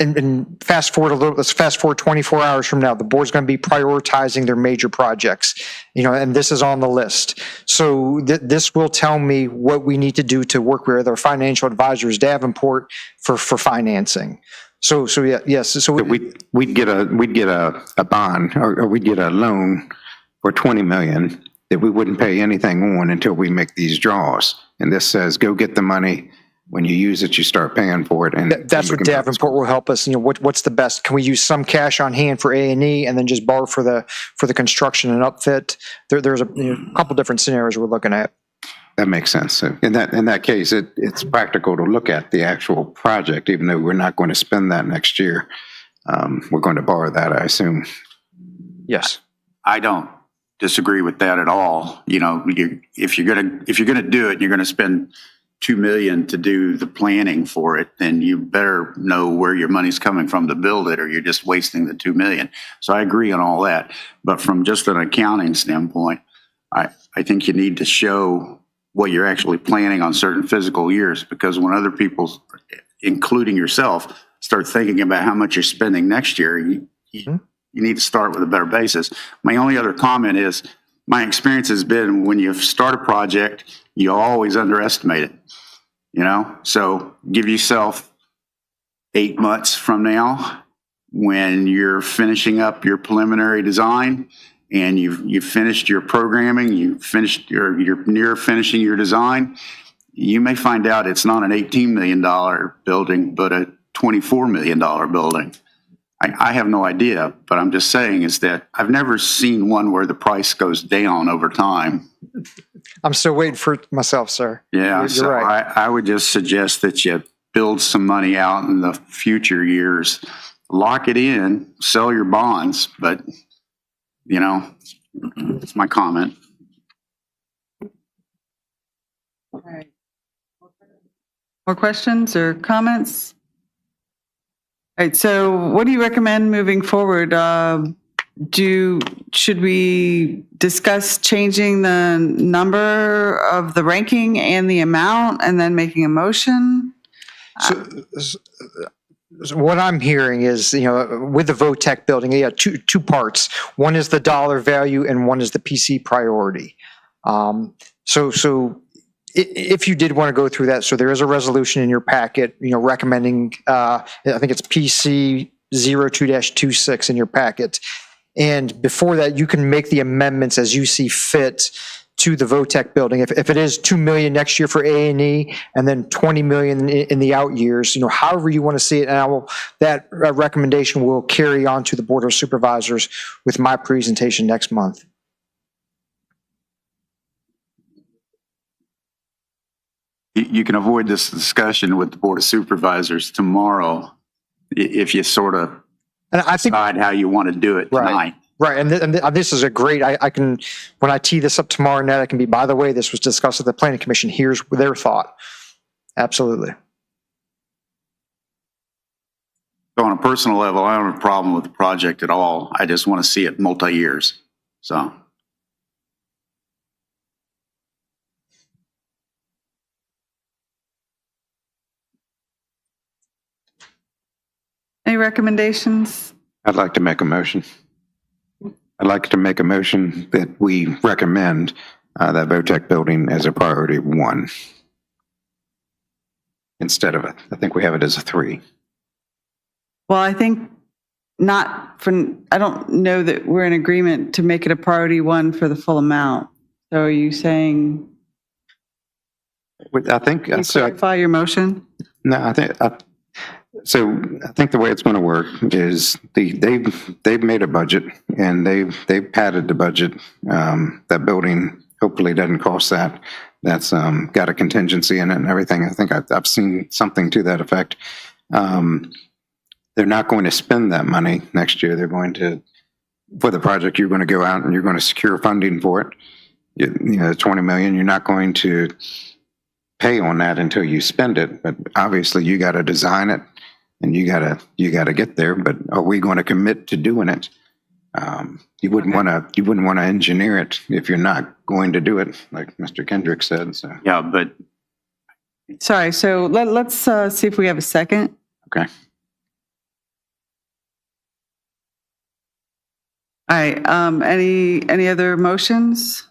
And fast forward a little, let's fast forward 24 hours from now, the board's going to be prioritizing their major projects, and this is on the list. So this will tell me what we need to do to work with our financial advisors, Davenport, for financing. So yeah, yes. So we'd get a bond or we'd get a loan for 20 million that we wouldn't pay anything on until we make these draws. And this says, go get the money. When you use it, you start paying for it. And that's what Davenport will help us. What's the best? Can we use some cash on hand for A&E and then just borrow for the construction and upfit? There's a couple different scenarios we're looking at. That makes sense. So in that case, it's practical to look at the actual project, even though we're not going to spend that next year. We're going to borrow that, I assume. Yes. I don't disagree with that at all. If you're gonna do it, you're gonna spend $2 million to do the planning for it, then you better know where your money's coming from to build it, or you're just wasting the $2 million. So I agree on all that. But from just an accounting standpoint, I think you need to show what you're actually planning on certain physical years, because when other people, including yourself, start thinking about how much you're spending next year, you need to start with a better basis. My only other comment is, my experience has been when you start a project, you always underestimate it. So give yourself 8 months from now, when you're finishing up your preliminary design and you've finished your programming, you're near finishing your design, you may find out it's not an $18 million building, but a $24 million building. I have no idea, but I'm just saying is that I've never seen one where the price goes down over time. I'm still waiting for it myself, sir. Yeah, You're so right. I would just suggest that you build some money out in the future years, lock it in, sell your bonds, but, it's my comment. All right. More questions or comments? All right, so what do you recommend moving forward? Should we discuss changing the number of the ranking and the amount and then making a motion? what I'm hearing is, with the VOTEC building, two parts. One is the dollar value and one is the PC priority. So if you did want to go through that, so there is a resolution in your packet, recommending, I think it's PC 02-26 in your packet. And before that, you can make the amendments as you see fit to the VOTEC building. If it is 2 million next year for A&E and then 20 million in the out years, however you want to see it, and that recommendation will carry on to the Board of Supervisors with my presentation next month. You can avoid this discussion with the Board of Supervisors tomorrow if you sort of And I think decide how you want to do it tonight. Right, and this is a great. I can, when I tee this up tomorrow night, I can be. By the way, this was discussed at the Planning Commission. Here's their thought. Absolutely. So on a personal level, I don't have a problem with the project at all. I just want to see it multi-years. So. Any recommendations? I'd like to make a motion. I'd like to make a motion that we recommend that VOTEC building as a priority 1 instead of I think we have it as a 3. Well, I think I don't know that we're in agreement to make it a priority 1 for the full amount. So are you saying, I think, can you so, clarify your motion? no, I think the way it's going to work is they've made a budget and they've padded the budget. That building hopefully doesn't cost that. That's got a contingency in it and everything. I think I've seen something to that effect. They're not going to spend that money next year. They're going to, for the project, you're going to go out and you're going to secure funding for it. 20 million. You're not going to pay on that until you spend it, but obviously you got to design it and you got to get there. But are we going to commit to doing it? You wouldn't want to engineer it if you're not going to do it, like Mr. Kendrick said. So Yeah, but Sorry, so let's see if we have a second. okay. All right, any other motions?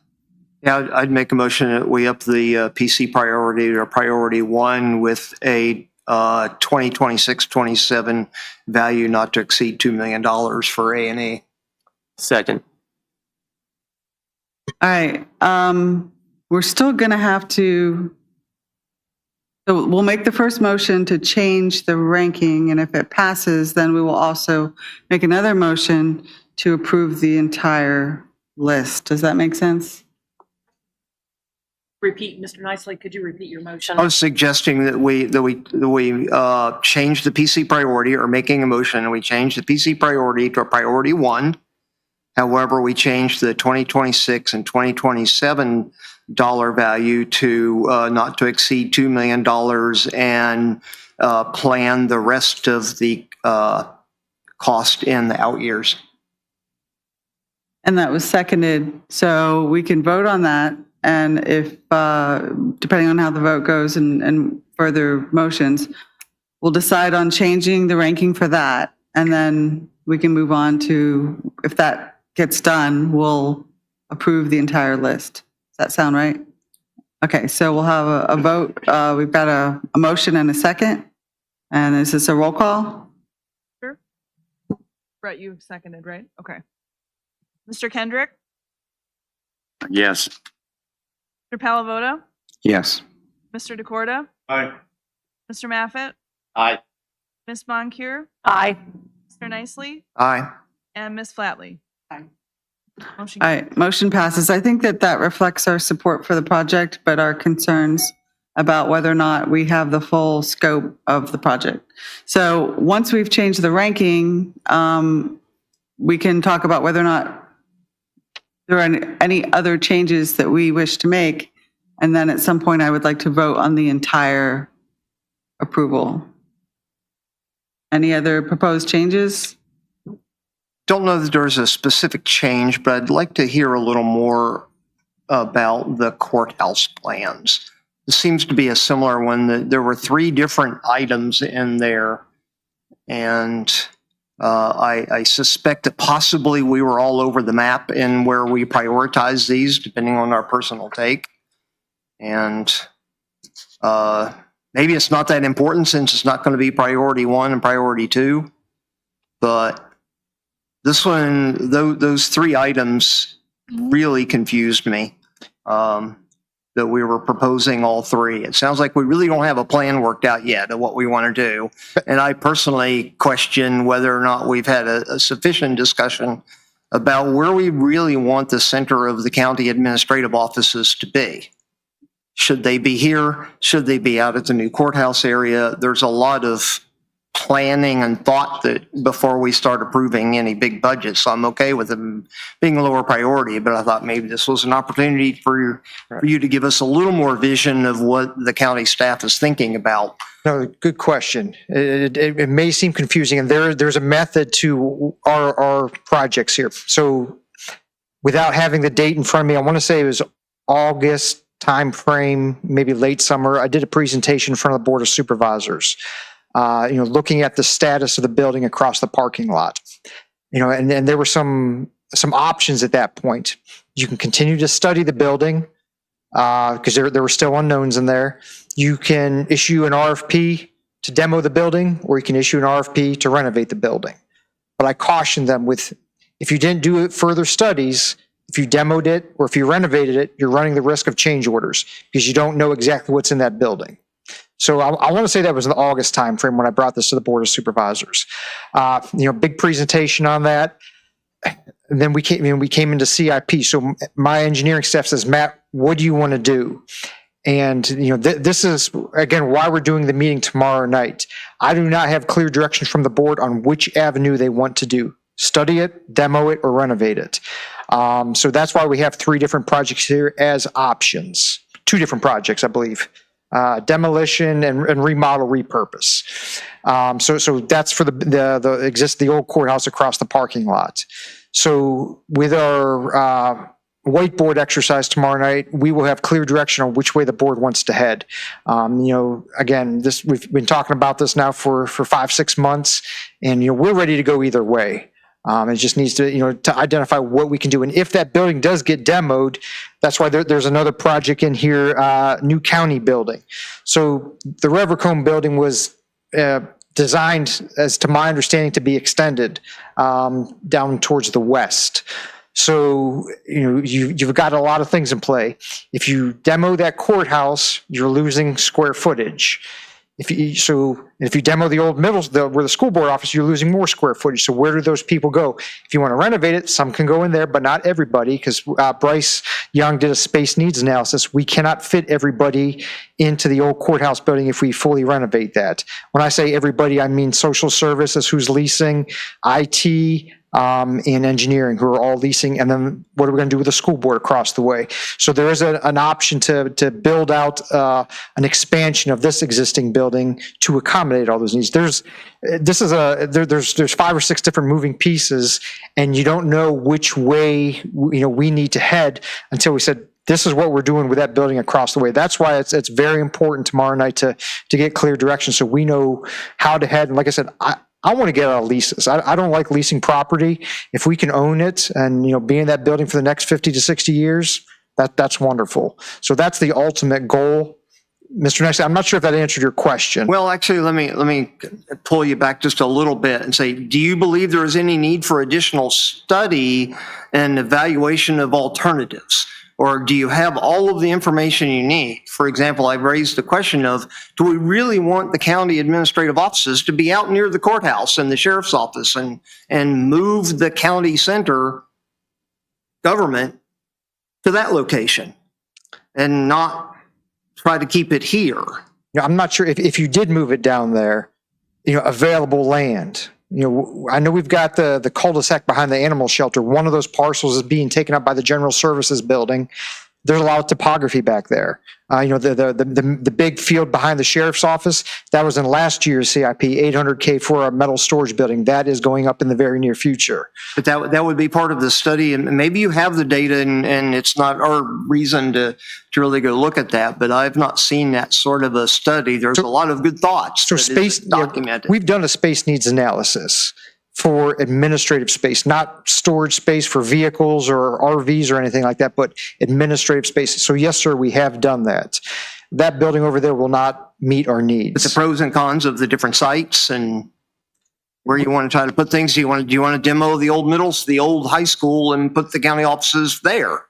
Yeah, I'd make a motion that we up the PC priority to priority 1 with a 2026-27 value not to exceed $2 million for A&E. Second. All right, we're still going to have to, so we'll make the first motion to change the ranking, and if it passes, then we will also make another motion to approve the entire list. Does that make sense? Repeat, Mr. Nicely, could you repeat your motion? I was suggesting that we change the PC priority, or making a motion, and we change the PC priority to a priority 1. However, we change the 2026 and 2027 dollar value to not to exceed $2 million, and plan the rest of the cost in the out years. And that was seconded, so we can vote on that. And if, depending on how the vote goes and further motions, we'll decide on changing the ranking for that. And then we can move on to, if that gets done, we'll approve the entire list. Does that sound right? Okay, so we'll have a vote. We've got a motion and a second. And is this a roll call? Sure. Brett, you seconded, right? Okay. Mr. Kendrick, yes. Mr. Palavoda, Yes. Mr. DeCorda, Aye. Mr. Maffett, Aye. Ms. Moncur, Aye. Mr. Nicely, Aye. and Ms. Flatley. Aye. Motion All right, motion passes. I think that reflects our support for the project, but our concerns about whether or not we have the full scope of the project. So once we've changed the ranking, we can talk about whether or not there are any other changes that we wish to make. And then at some point, I would like to vote on the entire approval. Any other proposed changes? Don't know that there's a specific change, but I'd like to hear a little more about the courthouse plans. This seems to be a similar one. There were 3 different items in there, And I suspect that possibly we were all over the map in where we prioritize these, depending on our personal take. And maybe it's not that important since it's not going to be priority 1 and priority 2. But this one, those 3 items really confused me. That we were proposing all 3. It sounds like we really don't have a plan worked out yet of what we want to do. And I personally question whether or not we've had a sufficient discussion about where we really want the center of the county administrative offices to be. Should they be here? Should they be out at the new courthouse area? There's a lot of planning and thought that before we start approving any big budgets. So I'm okay with them being a lower priority, but I thought maybe this was an opportunity for you to give us a little more vision of what the county staff is thinking about. No, good question. It may seem confusing, and there's a method to our projects here. So without having the date in front of me, I want to say it was August timeframe, maybe late summer. I did a presentation in front of the Board of Supervisors. Looking at the status of the building across the parking lot, and there were some options at that point. You can continue to study the building because there were still unknowns in there. You can issue an RFP to demo the building, or you can issue an RFP to renovate the building. But I cautioned them with, if you didn't do further studies, if you demoed it or if you renovated it, you're running the risk of change orders because you don't know exactly what's in that building. So I want to say that was in the August timeframe when I brought this to the Board of Supervisors. Big presentation on that. And then we came into CIP. So my engineering staff says, Matt, what do you want to do? And this is again why we're doing the meeting tomorrow night. I do not have clear direction from the board on which avenue they want to do. Study it, demo it, or renovate it. So that's why we have 3 different projects here as options. 2 different projects, I believe. Demolition and remodel repurpose. So that's for the old courthouse across the parking lot. So with our whiteboard exercise tomorrow night, we will have clear direction on which way the board wants to head. Again, we've been talking about this now for 5-6 months, and we're ready to go either way. It just needs to identify what we can do. And if that building does get demoed, that's why there's another project in here, new county building. So the Revercombe building was designed, as to my understanding, to be extended down towards the west. So, you've got a lot of things in play. If you demo that courthouse, you're losing square footage. If you demo the old where the school board office, you're losing more square footage. So where do those people go? If you want to renovate it, some can go in there, but not everybody, because Bryce Young did a space needs analysis. We cannot fit everybody into the old courthouse building if we fully renovate that. When I say everybody, I mean social services, who's leasing, IT, and engineering, who are all leasing, and then what are we going to do with the school board across the way? So there is an option to build out an expansion of this existing building to accommodate all those needs. There's 5 or 6 different moving pieces, and you don't know which way we need to head until we said, this is what we're doing with that building across the way. That's why it's very important tomorrow night to get clear direction so we know how to head. And like I said, I want to get out of leases. I don't like leasing property. If we can own it and be in that building for the next 50 to 60 years, that's wonderful. So that's the ultimate goal. Mr. Nexley, I'm not sure if that answered your question. Well, actually, let me pull you back just a little bit and say, do you believe there is any need for additional study and evaluation of alternatives? Or do you have all of the information you need? For example, I've raised the question of, do we really want the county administrative offices to be out near the courthouse and the sheriff's office and move the county center government to that location and not try to keep it here? I'm not sure if you did move it down there, available land. I know we've got the cul-de-sac behind the animal shelter. One of those parcels is being taken up by the general services building. there's a lot of topography back there. The big field behind the sheriff's office, that was in last year's CIP, 800K for a metal storage building. That is going up in the very near future. But that would be part of the study, and maybe you have the data, and it's not our reason to really go look at that, but I've not seen that sort of a study. There's a lot of good thoughts. So that space, isn't documented. we've done a space needs analysis for administrative space, not storage space for vehicles or RVs or anything like that, but administrative space. So yes, sir, we have done that. That building over there will not meet our needs. But the pros and cons of the different sites and where you want to try to put things. Do you want to demo the old high school and put the county offices there?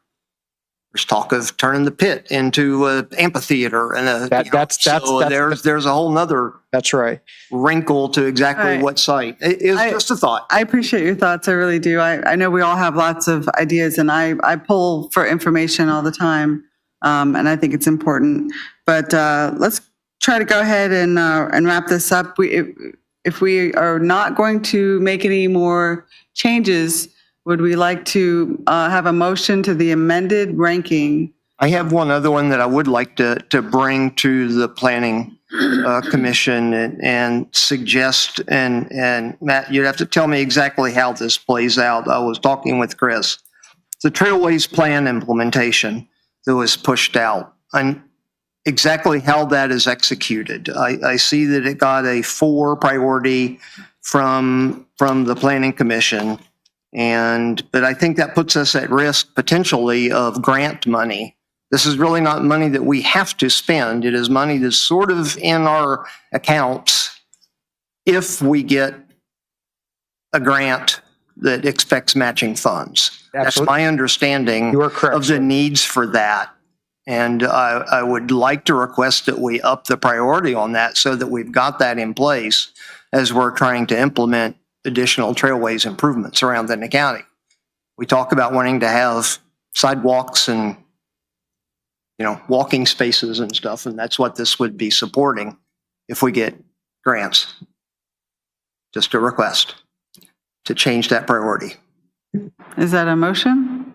There's talk of turning the pit into an amphitheater and there's a whole nother that's right wrinkle to exactly Right. what site. It's just a thought. I appreciate your thoughts. I really do. I know we all have lots of ideas, and I pull for information all the time, and I think it's important. But let's try to go ahead and wrap this up. If we are not going to make any more changes, would we like to have a motion to the amended ranking? I have one other one that I would like to bring to the planning commission and suggest, and Matt, you'd have to tell me exactly how this plays out. I was talking with Chris. The Trailways Plan implementation that was pushed out, and exactly how that is executed. I see that it got a 4 priority from the planning commission. But I think that puts us at risk potentially of grant money. This is really not money that we have to spend. It is money that's sort of in our accounts if we get a grant that expects matching funds. That's my understanding You are correct, of the sir. needs for that. And I would like to request that we up the priority on that so that we've got that in place as we're trying to implement additional trailways improvements around the county. We talk about wanting to have sidewalks and, walking spaces and stuff, and that's what this would be supporting if we get grants. Just a request to change that priority. Is that a motion?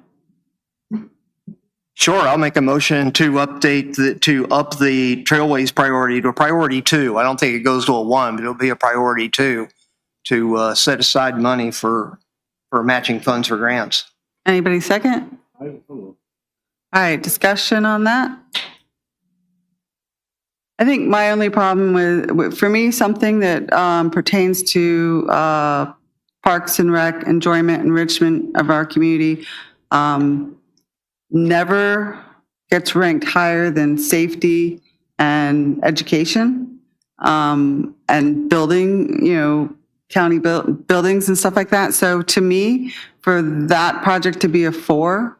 Sure, I'll make a motion to up the trailways priority to a priority 2. I don't think it goes to a 1, but it'll be a priority 2 to set aside money for matching funds for grants. Anybody second? All right, discussion on that? I think my only problem for me, something that pertains to Parks and Rec, enjoyment, enrichment of our community, never gets ranked higher than safety and education, and building, county buildings and stuff like that. So to me, for that project to be a 4,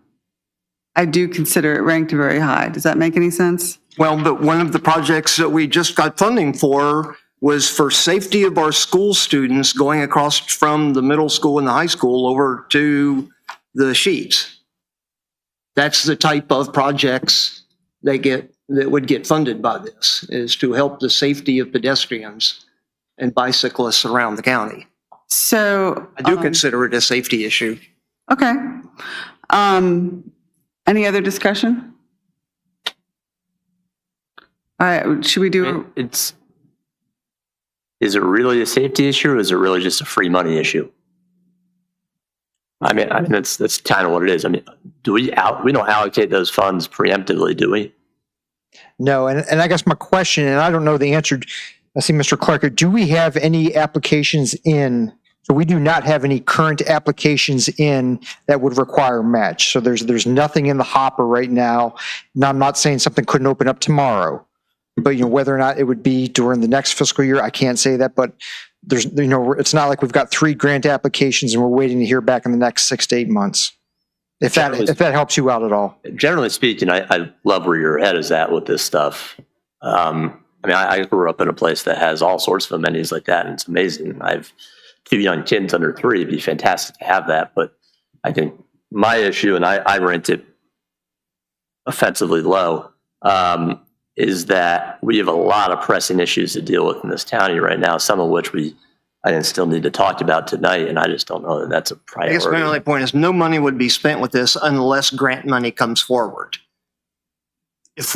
I do consider it ranked very high. Does that make any sense? Well, but one of the projects that we just got funding for was for safety of our school students going across from the middle school and the high school over to the Sheets. That's the type of projects that would get funded by this, is to help the safety of pedestrians and bicyclists around the county. So I do consider it a safety issue. okay. Any other discussion? All right, should we do? Is it really a safety issue, or is it really just a free money issue? I mean that's kind of what it is. I mean, we don't allocate those funds preemptively, do we? No, and I guess my question, and I don't know the answer, I see Mr. Clark, do we have any applications in? So we do not have any current applications in that would require a match. So there's nothing in the hopper right now. Now, I'm not saying something couldn't open up tomorrow, but whether or not it would be during the next fiscal year, I can't say that. But there's it's not like we've got 3 grant applications and we're waiting to hear back in the next 6 to 8 months. If that helps you out at all. Generally speaking, I love where your head is at with this stuff. I grew up in a place that has all sorts of amenities like that, and it's amazing. I've 2 young kids under 3. It'd be fantastic to have that. But I think my issue, and I rent it offensively low, is that we have a lot of pressing issues to deal with in this county right now, some of which I still need to talk about tonight, and I just don't know that that's a I priority. guess my only point is no money would be spent with this unless grant money comes forward. if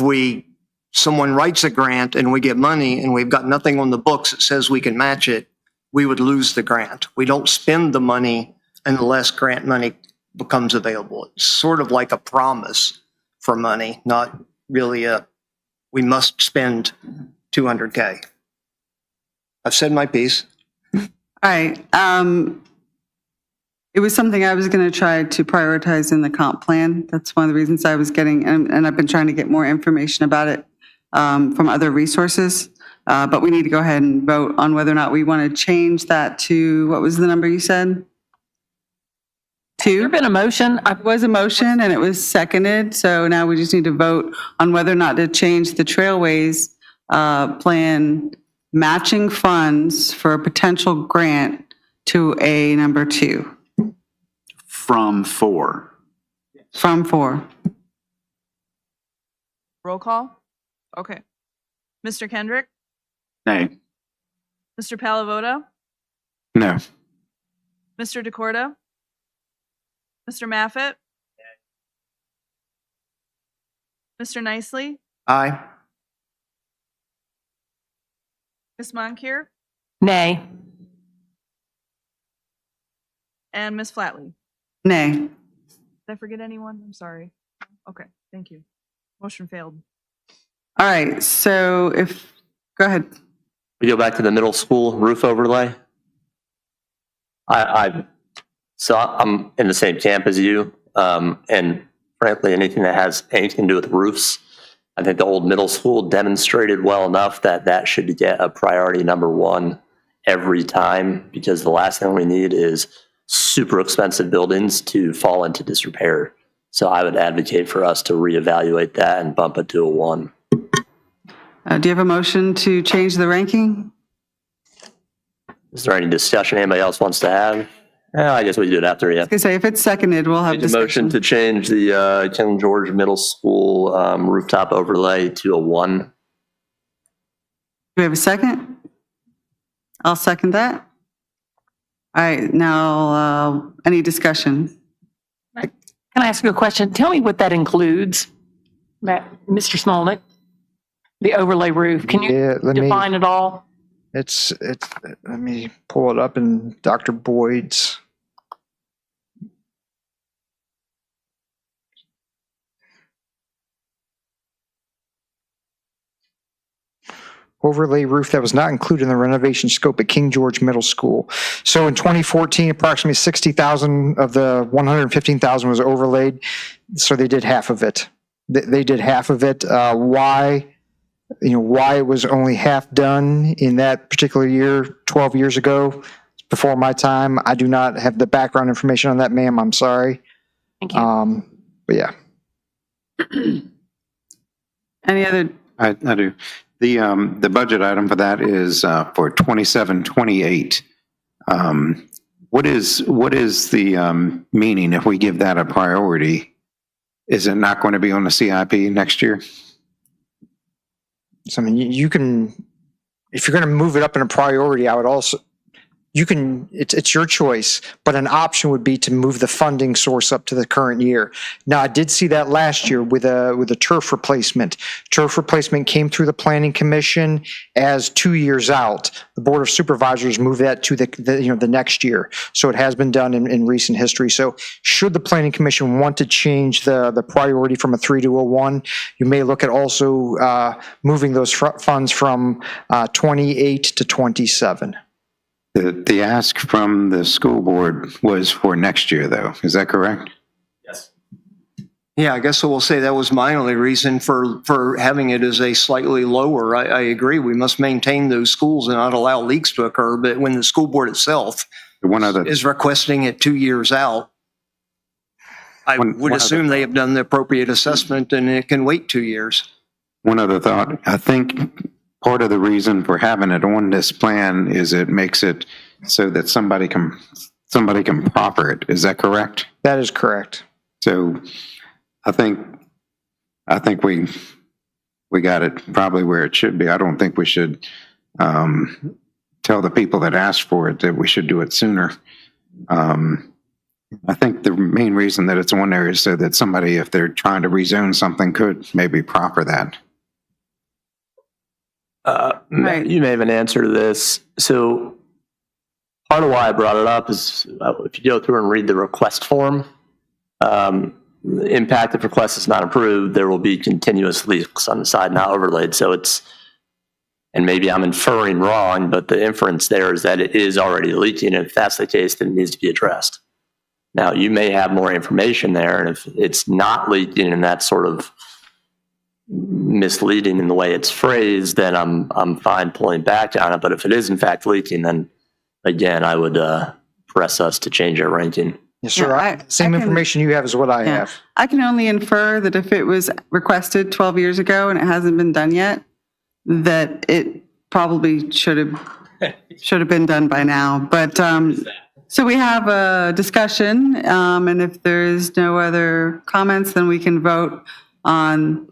someone writes a grant and we get money and we've got nothing on the books that says we can match it, we would lose the grant. We don't spend the money unless grant money becomes available. It's sort of like a promise for money, not really we must spend 200K. I've said my piece. All right. It was something I was going to try to prioritize in the comp plan. That's one of the reasons I was getting, and I've been trying to get more information about it from other resources. But we need to go ahead and vote on whether or not we want to change that to, what was the number you said? There's been a motion. It was a motion and it was seconded. So now we just need to vote on whether or not to change the Trailways plan matching funds for a potential grant to a number 2. From 4. From 4. Roll call? Okay. Mr. Kendrick? Nay. Mr. Palavoda? No. Mr. DeCorda? Mr. Maffett? Mr. Nicely? Aye. Ms. Moncur? Nay. And Ms. Flatley? Nay. Did I forget anyone? I'm sorry. Okay, thank you. Motion failed. All right. So go ahead. We go back to the middle school roof overlay. So I'm in the same camp as you, and frankly, anything that has anything to do with roofs, I think the old middle school demonstrated well enough that that should get a priority number 1 every time, because the last thing we need is super expensive buildings to fall into disrepair. So I would advocate for us to reevaluate that and bump it to a 1. Do you have a motion to change the ranking? Is there any discussion anybody else wants to have? I guess we do it after, yeah. I was gonna say, if it's seconded, we'll have Make a motion discussion. to change the King George Middle School rooftop overlay to a 1. Do we have a second? I'll second that. All right, now, any discussion? Can I ask you a question? Tell me what that includes, Mr. Smolnick, the overlay roof. Can you Yeah, define it all? It's, let me pull it up in Dr. Boyd's. Overlay roof that was not included in the renovation scope at King George Middle School. So in 2014, approximately 60,000 of the 115,000 was overlaid. So they did half of it. They did half of it. Why it was only half done in that particular year, 12 years ago, before my time. I do not have the background information on that, ma'am. I'm sorry. Thank you. But yeah. Any other, I do. The budget item for that is for 27-28. What is the meaning if we give that a priority? Is it not going to be on the CIP next year? So, I mean, you can, if you're going to move it up in a priority, I would also, you can, it's your choice, but an option would be to move the funding source up to the current year. Now, I did see that last year with a turf replacement. Turf replacement came through the Planning Commission as 2 years out. The Board of Supervisors moved that to the next year. So it has been done in recent history. So should the Planning Commission want to change the priority from a 3 to a 1, you may look at also moving those funds from 28 to 27. The ask from the school board was for next year, though. Is that correct? Yes. Yeah, I guess I will say that was my only reason for having it as a slightly lower. I agree. We must maintain those schools and not allow leaks to occur. But when the school board itself is requesting it 2 years out, I would assume they have done the appropriate assessment and it can wait 2 years. One other thought. I think part of the reason for having it on this plan is it makes it so that somebody can proffer it. Is that correct? That is correct. So I think we got it probably where it should be. I don't think we should tell the people that asked for it that we should do it sooner. I think the main reason that it's on there is so that somebody, if they're trying to rezone something, could maybe proffer that. Right. You may have an answer to this. So part of why I brought it up is if you go through and read the request form, the impact if request is not approved, there will be continuous leaks on the side not overlaid. So it's, and maybe I'm inferring wrong, but the inference there is that it is already leaking. And if that's the case, then it needs to be addressed. Now, you may have more information there, and if it's not leaking and that's sort of misleading in the way it's phrased, then I'm fine pulling back on it. But if it is in fact leaking, then again, I would press us to change our ranking. Yes, sir. Yeah, Same I can- information you have is what I Yeah. have. I can only infer that if it was requested 12 years ago and it hasn't been done yet, that it probably should have been done by now. But so we have a discussion, and if there's no other comments, then we can vote on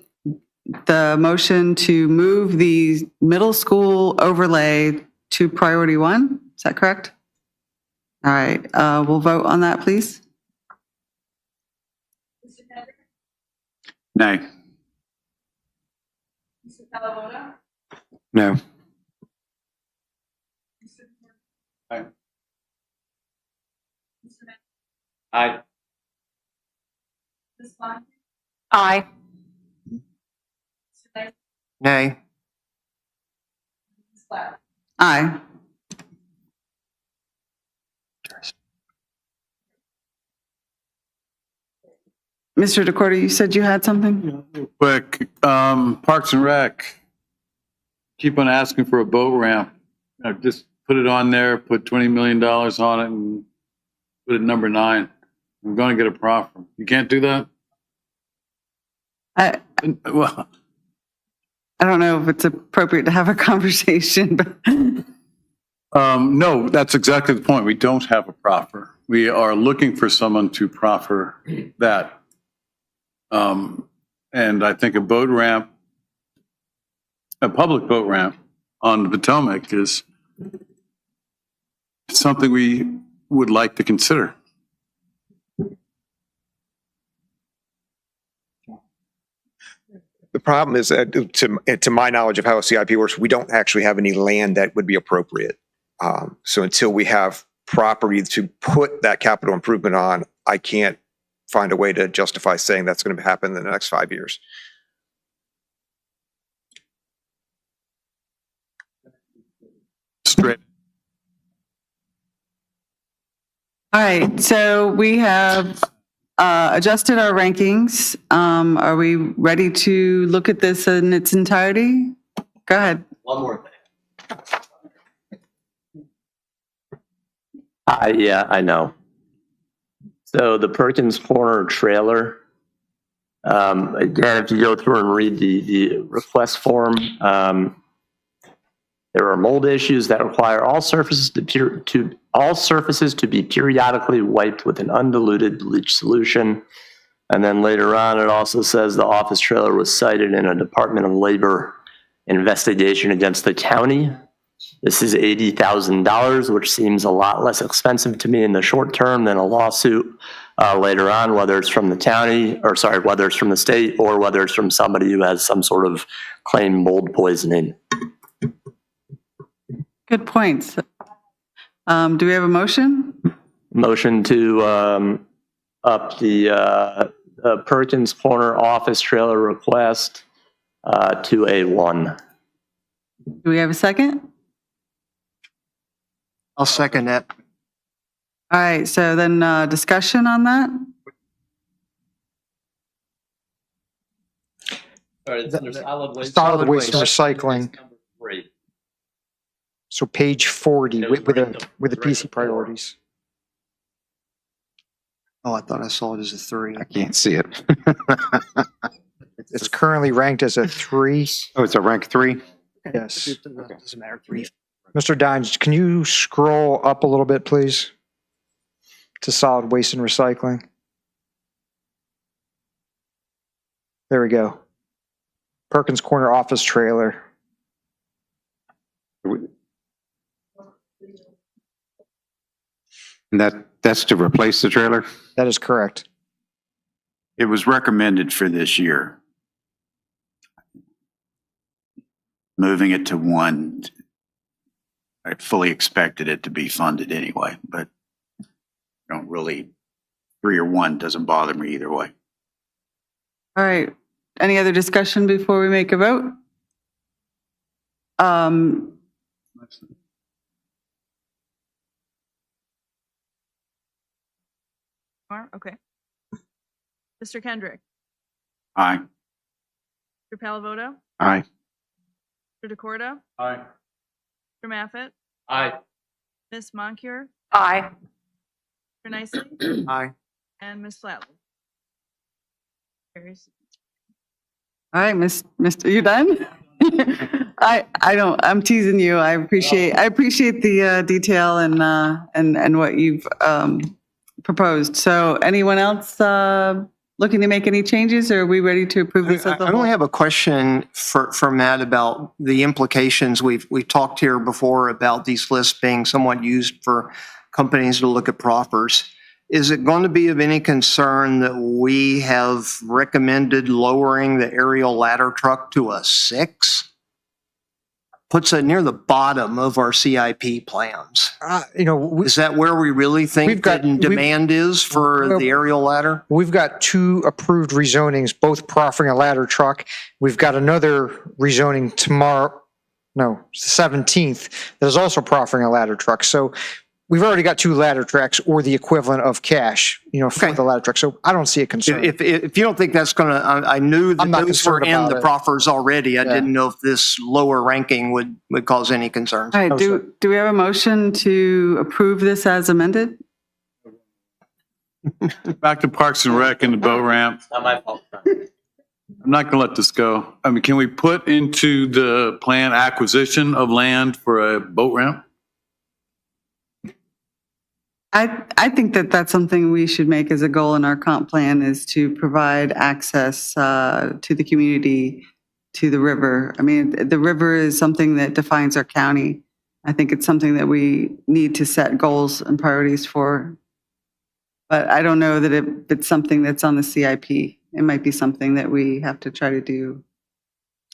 the motion to move the middle school overlay to priority 1. Is that correct? All right, we'll vote on that, please. Nay. No. Aye. Aye. Nay. Aye. Mr. DeCorder, you said you had something? Quick, Parks and Rec, keep on asking for a boat ramp. Just put it on there, put $20 million on it and put it number 9. I'm going to get a proffer. You can't do that? I Well, don't know if it's appropriate to have a conversation, but no, that's exactly the point. We don't have a proffer. We are looking for someone to proffer that. And I think a boat ramp, a public boat ramp on the Potomac is something we would like to consider. The problem is that, to my knowledge of how a CIP works, we don't actually have any land that would be appropriate. So until we have property to put that capital improvement on, I can't find a way to justify saying that's going to happen in the next 5 years. Straight. all right, so we have adjusted our rankings. Are we ready to look at this in its entirety? Go ahead. One more thing. Yeah, I know. So the Perkins Corner trailer, again, if you go through and read the request form, there are mold issues that require all surfaces to be periodically wiped with an undiluted bleach solution. And then later on, it also says the office trailer was cited in a Department of Labor investigation against the county. This is $80,000, which seems a lot less expensive to me in the short term than a lawsuit later on, whether it's from the county, or sorry, whether it's from the state, or whether it's from somebody who has some sort of claimed mold poisoning. Good points. Do we have a motion? Motion to up the Perkins Corner office trailer request to a 1. Do we have a second? I'll second that. All right, so then discussion on that? Sorry, it's under solid waste. Solid waste and recycling. Number 3. So page 40 with the PC priorities. Oh, I thought I saw it as a 3. I can't see it. It's currently ranked as a 3. Oh, it's a rank 3? Yes. Doesn't matter. 3. Mr. Dines, can you scroll up a little bit, please? To solid waste and recycling. There we go. Perkins Corner office trailer. And that's to replace the trailer? That is correct. It was recommended for this year. Moving it to one, I fully expected it to be funded anyway, but don't really, 3 or 1 doesn't bother me either way. All right. Any other discussion before we make a vote? Okay. Mr. Kendrick, Aye. Mr. Palavoto, Aye. Mr. DeCorda, Aye. Mr. Maffett, Aye. Ms. Moncur, Aye. Mr. Nicely, Aye. and Ms. Flatley. Carries. All right, Mr. You done? I'm teasing you. I appreciate the detail and what you've proposed. So anyone else looking to make any changes, or are we ready to approve this as a I whole? only have a question for Matt about the implications. We've talked here before about these lists being somewhat used for companies to look at proffers. Is it going to be of any concern that we have recommended lowering the aerial ladder truck to a 6? Puts it near the bottom of our CIP plans. Is that where we really think that demand is for the aerial ladder? We've got 2 approved rezonings, both proffering a ladder truck. We've got another rezoning tomorrow, no, 17th, that is also proffering a ladder truck. So we've already got 2 ladder trucks or the equivalent of cash, for the ladder truck. So I don't see a concern. If you don't think that's going to, I knew that I'm not those were concerned in about the it. proffers already. I Yeah. didn't know if this lower ranking would cause any concerns. All right, do we have a motion to approve this as amended? Back to Parks and Rec and the boat ramp. Not my fault. I'm not going to let this go. I mean, can we put into the plan acquisition of land for a boat ramp? I think that that's something we should make as a goal in our comp plan, is to provide access to the community, to the river. I mean, the river is something that defines our county. I think it's something that we need to set goals and priorities for. But I don't know that it's something that's on the CIP. It might be something that we have to try to do.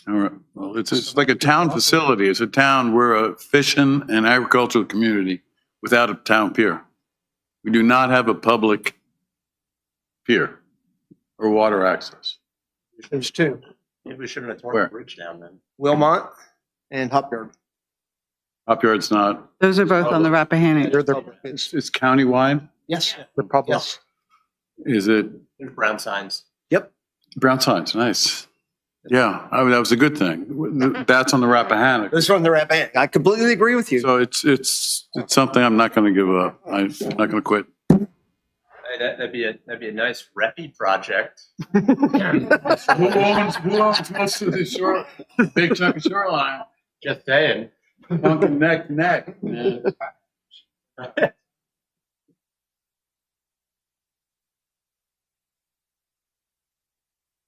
All right. Well, it's like a town facility. It's a town. We're a fishing and agricultural community without a town pier. We do not have a public pier or water access. There's 2, Maybe we shouldn't have torn Where? the bridge down then. Wilmot and Hopyard. Upyard's not. Those are both on the Rappahannock. It's countywide. Yes. The public. Yes. Is it There's brown signs. brown signs? Nice. Yeah, that was a good thing. That's on the Rappahannock. This one, the Rappahannock. I completely agree with you. So it's something I'm not going to give up. I'm not going to quit. Hey, that'd be a nice reppy project. Who owns most of the shore, big chunk of shoreline? Just saying. Neck to neck, man.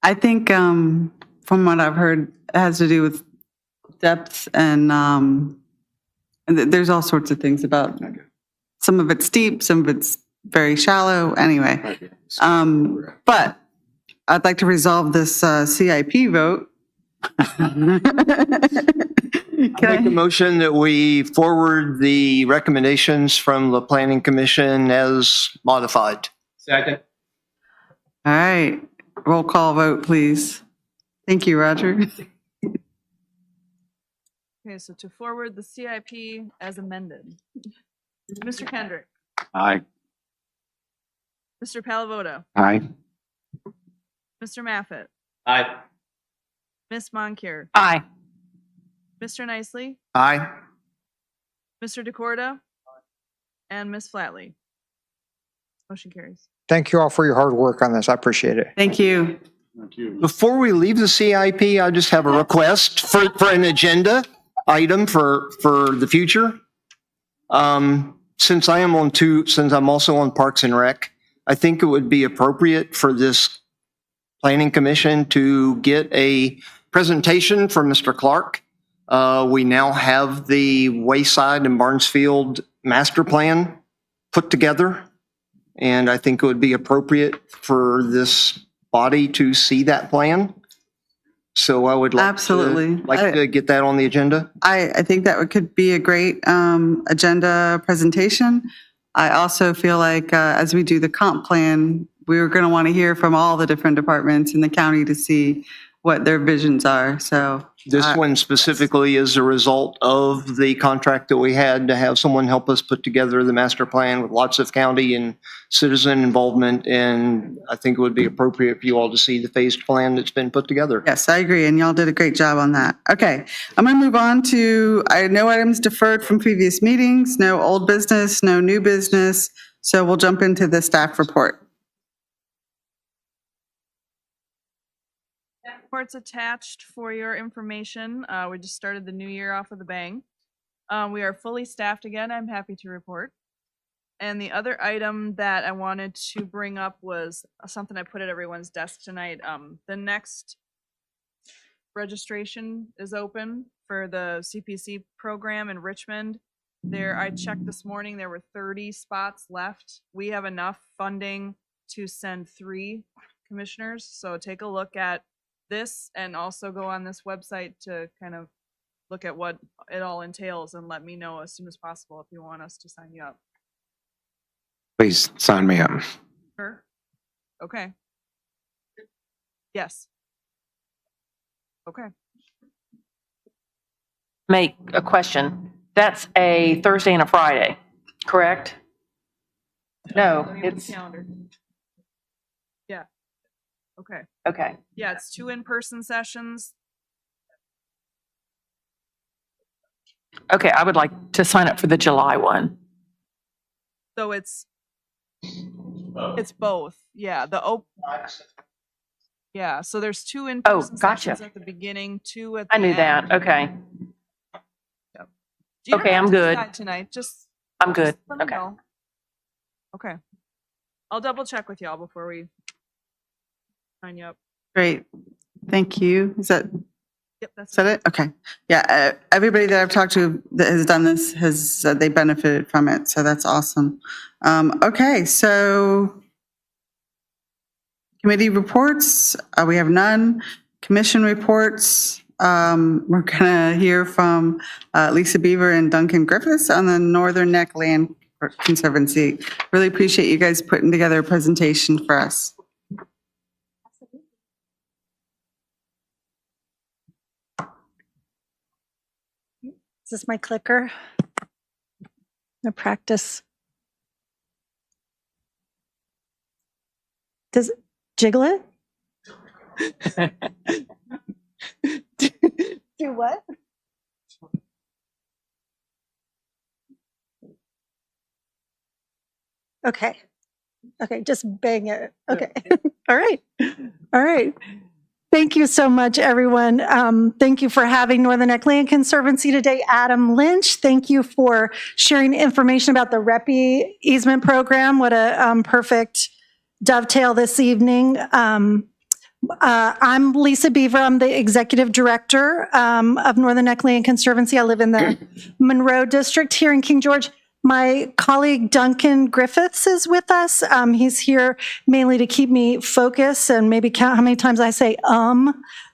I think from what I've heard, it has to do with depth and there's all sorts of things about, some of it's steep, some of it's very shallow, anyway. But I'd like to resolve this CIP vote. I make a motion that we forward the recommendations from the Planning Commission as modified. Second. All right, roll call vote, please. Thank you, Roger. Okay, so to forward the CIP as amended. Mr. Kendrick, Aye. Mr. Palavoto, Aye. Mr. Maffett, Aye. Ms. Moncur, Aye. Mr. Nicely, Aye. Mr. DeCorda, and Ms. Flatley. Motion carries. Thank you all for your hard work on this. I appreciate it. Thank you. Thank you. Before we leave the CIP, I just have a request for an agenda item for the future. Since I'm also on Parks and Rec, I think it would be appropriate for this Planning Commission to get a presentation from Mr. Clark. We now have the Wayside and Barnesfield master plan put together. And I think it would be appropriate for this body to see that plan. So I would Absolutely. like to get that on the agenda. I think that could be a great agenda presentation. I also feel like as we do the comp plan, we're going to want to hear from all the different departments in the county to see what their visions are. So This one specifically is a result of the contract that we had to have someone help us put together the master plan with lots of county and citizen involvement. And I think it would be appropriate for you all to see the phased plan that's been put together. yes, I agree. And y'all did a great job on that. Okay. I'm going to move on to, no items deferred from previous meetings, no old business, no new business. So we'll jump into the staff report. Reports attached for your information. We just started the new year off with a bang. We are fully staffed again, I'm happy to report. And the other item that I wanted to bring up was something I put at everyone's desk tonight. The next registration is open for the CPC program in Richmond. I checked this morning, there were 30 spots left. We have enough funding to send 3 commissioners, so take a look at this and also go on this website to kind of look at what it all entails and let me know as soon as possible if you want us to sign you up. Please sign me up. Sure. Okay. Yes. Okay. Make a question. That's a Thursday and a Friday, correct? No, Let me look at the it's, calendar. Yeah. Okay. okay. Yeah, it's 2 in-person sessions. Okay, I would like to sign up for the July one. So it's both. Yeah, yeah, so there's 2 in-person gotcha. sessions at the beginning, 2 at the I knew end. that. Okay, You don't Okay, have I'm to good. decide tonight, just I'm good. let me Okay. know. Okay. I'll double check with y'all before we sign you up. Great. Thank you. Is that That's it? Okay. Yeah. Everybody that I've talked to that has done this has said they benefited from it. So that's awesome. Okay. So committee reports, we have none. Commission reports. We're going to hear from Lisa Beaver and Duncan Griffiths on the Northern Neck Land Conservancy. Really appreciate you guys putting together a presentation for us. Is this my clicker? No practice. Does it jiggle it? Do what? Okay. Okay, just bang it. Okay. All right. All right. Thank you so much, everyone. Thank you for having Northern Neck Land Conservancy today. Adam Lynch, thank you for sharing information about the REPI easement program. What a perfect dovetail this evening. I'm Lisa Beaver. I'm the executive director of Northern Neck Land Conservancy. I live in the Monroe District here in King George. My colleague Duncan Griffiths is with us. He's here mainly to keep me focused and maybe count how many times I say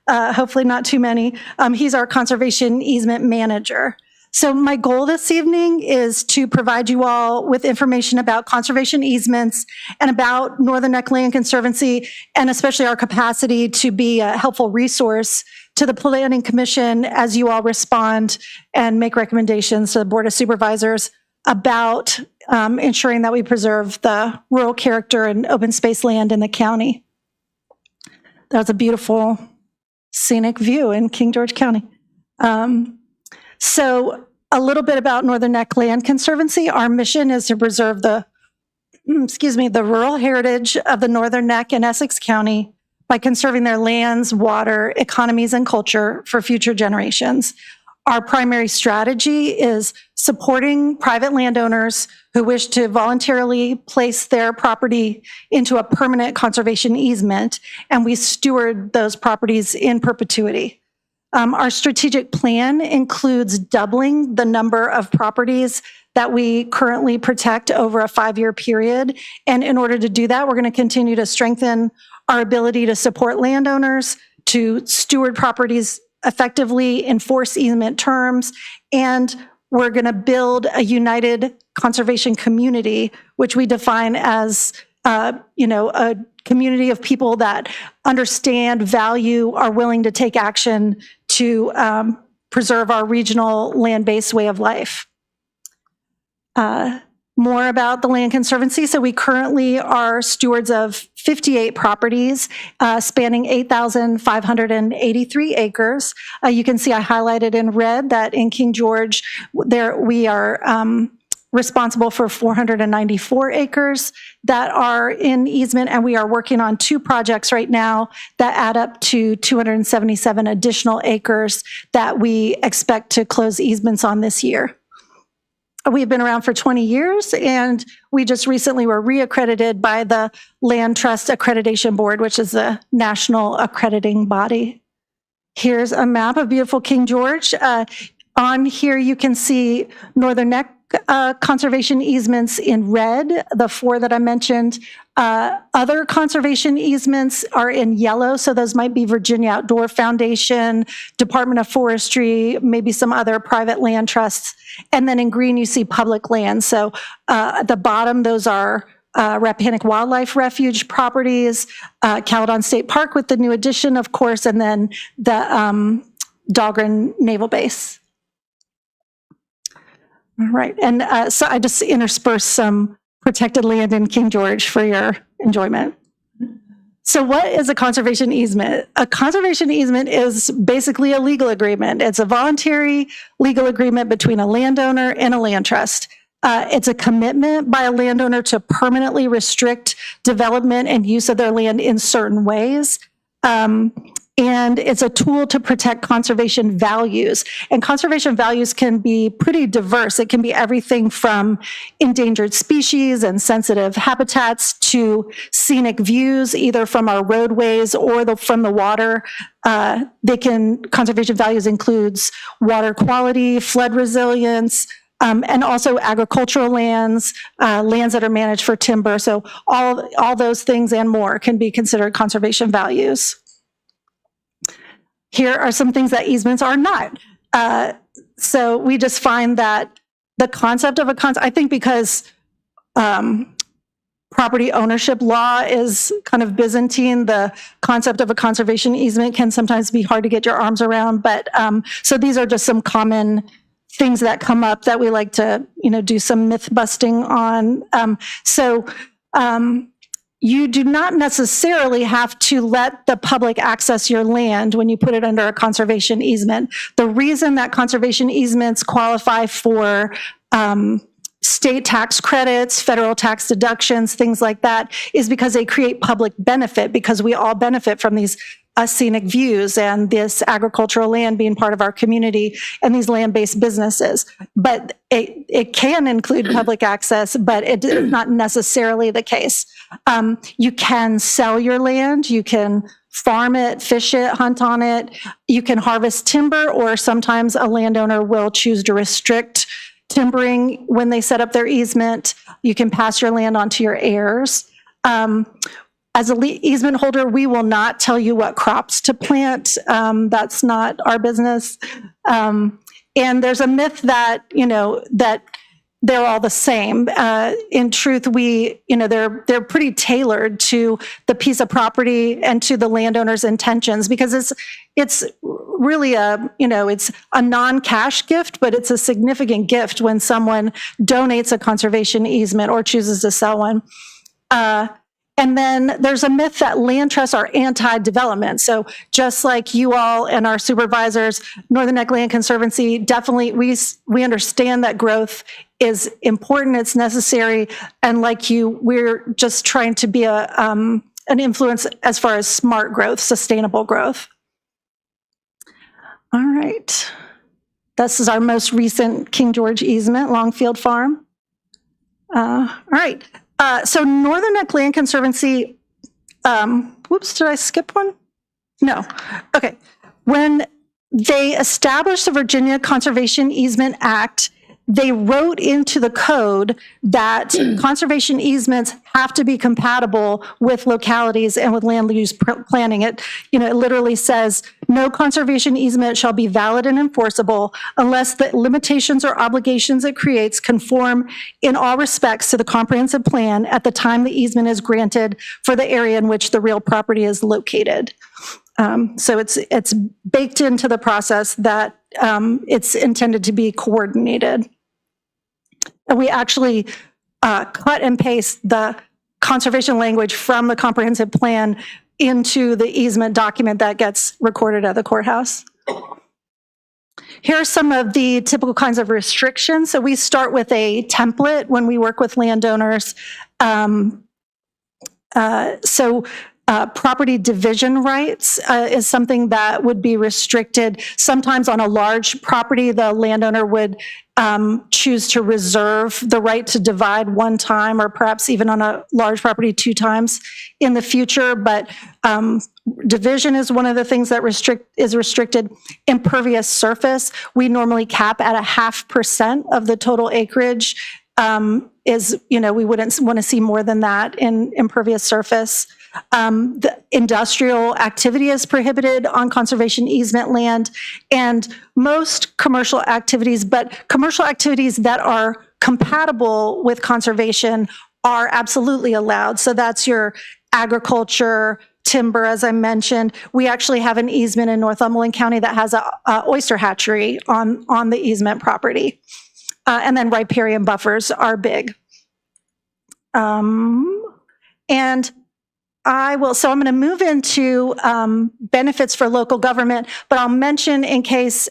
hopefully not too many. He's our conservation easement manager. So my goal this evening is to provide you all with information about conservation easements and about Northern Neck Land Conservancy, and especially our capacity to be a helpful resource to the Planning Commission as you all respond and make recommendations to the Board of Supervisors about ensuring that we preserve the rural character and open space land in the county. That was a beautiful scenic view in King George County. So a little bit about Northern Neck Land Conservancy. Our mission is to preserve the rural heritage of the Northern Neck in Essex County by conserving their lands, water, economies, and culture for future generations. Our primary strategy is supporting private landowners who wish to voluntarily place their property into a permanent conservation easement, and we steward those properties in perpetuity. Our strategic plan includes doubling the number of properties that we currently protect over a 5-year period. And in order to do that, we're going to continue to strengthen our ability to support landowners, to steward properties effectively, enforce easement terms, and we're going to build a united conservation community, which we define as a community of people that understand, value, are willing to take action to preserve our regional land-based way of life. More about the Land Conservancy. So we currently are stewards of 58 properties spanning 8,583 acres. You can see I highlighted in red that in King George, there we are responsible for 494 acres that are in easement, and we are working on 2 projects right now that add up to 277 additional acres that we expect to close easements on this year. We've been around for 20 years, and we just recently were reaccredited by the Land Trust Accreditation Board, which is a national accrediting body. Here's a map of beautiful King George. On here, you can see Northern Neck conservation easements in red, the 4 that I mentioned. Other conservation easements are in yellow, so those might be Virginia Outdoor Foundation, Department of Forestry, maybe some other private land trusts. And then in green, you see public land. So at the bottom, those are Rappahannock Wildlife Refuge properties, Caledon State Park with the new addition, of course, and then the Dahlgren Naval Base. All right, and so I just interspersed some protected land in King George for your enjoyment. So what is a conservation easement? A conservation easement is basically a legal agreement. It's a voluntary legal agreement between a landowner and a land trust. It's a commitment by a landowner to permanently restrict development and use of their land in certain ways. And it's a tool to protect conservation values. And conservation values can be pretty diverse. It can be everything from endangered species and sensitive habitats to scenic views, either from our roadways or from the water. Conservation values includes water quality, flood resilience, and also agricultural lands, lands that are managed for timber. So all those things and more can be considered conservation values. Here are some things that easements are not. So we just find that the concept of I think because property ownership law is kind of Byzantine, the concept of a conservation easement can sometimes be hard to get your arms around. But so these are just some common things that come up that we like to, do some myth busting on. You do not necessarily have to let the public access your land when you put it under a conservation easement. The reason that conservation easements qualify for state tax credits, federal tax deductions, things like that, is because they create public benefit, because we all benefit from these scenic views and this agricultural land being part of our community and these land-based businesses. But it can include public access, but it is not necessarily the case. You can sell your land, you can farm it, fish it, hunt on it, you can harvest timber, or sometimes a landowner will choose to restrict timbering when they set up their easement. You can pass your land on to your heirs. As an easement holder, we will not tell you what crops to plant. That's not our business. And there's a myth that, that they're all the same. In truth, they're pretty tailored to the piece of property and to the landowner's intentions, because it's really it's a non-cash gift, but it's a significant gift when someone donates a conservation easement or chooses to sell one. And then there's a myth that land trusts are anti-development. So just like you all and our supervisors, Northern Neck Land Conservancy, definitely we understand that growth is important, it's necessary, and like you, we're just trying to be an influence as far as smart growth, sustainable growth. All right. This is our most recent King George easement, Longfield Farm. All right. So Northern Neck Land Conservancy, whoops, did I skip one? No. Okay. When they established the Virginia Conservation Easement Act, they wrote into the code that conservation easements have to be compatible with localities and with land use planning. It literally says, no conservation easement shall be valid and enforceable unless the limitations or obligations it creates conform in all respects to the comprehensive plan at the time the easement is granted for the area in which the real property is located. So it's baked into the process that it's intended to be coordinated. And we actually cut and paste the conservation language from the comprehensive plan into the easement document that gets recorded at the courthouse. Here are some of the typical kinds of restrictions. So we start with a template when we work with landowners. Property division rights is something that would be restricted. Sometimes on a large property, the landowner would choose to reserve the right to divide one time, or perhaps even on a large property 2 times in the future. But division is one of the things that is restricted. Impervious surface, we normally cap at 0.5% of the total acreage. We wouldn't want to see more than that in impervious surface. The industrial activity is prohibited on conservation easement land, and most commercial activities, but commercial activities that are compatible with conservation are absolutely allowed. So that's your agriculture, timber, as I mentioned. We actually have an easement in Northumberland County that has a oyster hatchery on the easement property. And then riparian buffers are big. So I'm going to move into benefits for local government, but I'll mention in case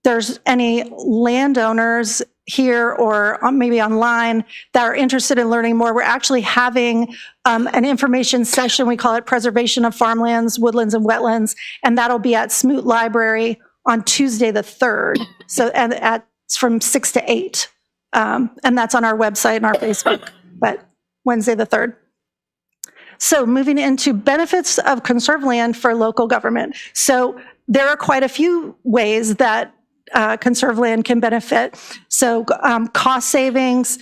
there's any landowners here or maybe online that are interested in learning more. We're actually having an information session. We call it Preservation of Farmlands, Woodlands, and Wetlands, and that'll be at Smoot Library on Tuesday the 3rd. So, and it's from 6 to 8. And that's on our website and our Facebook, but Wednesday the 3rd. So moving into benefits of conserved land for local government. So there are quite a few ways that conserved land can benefit. So cost savings,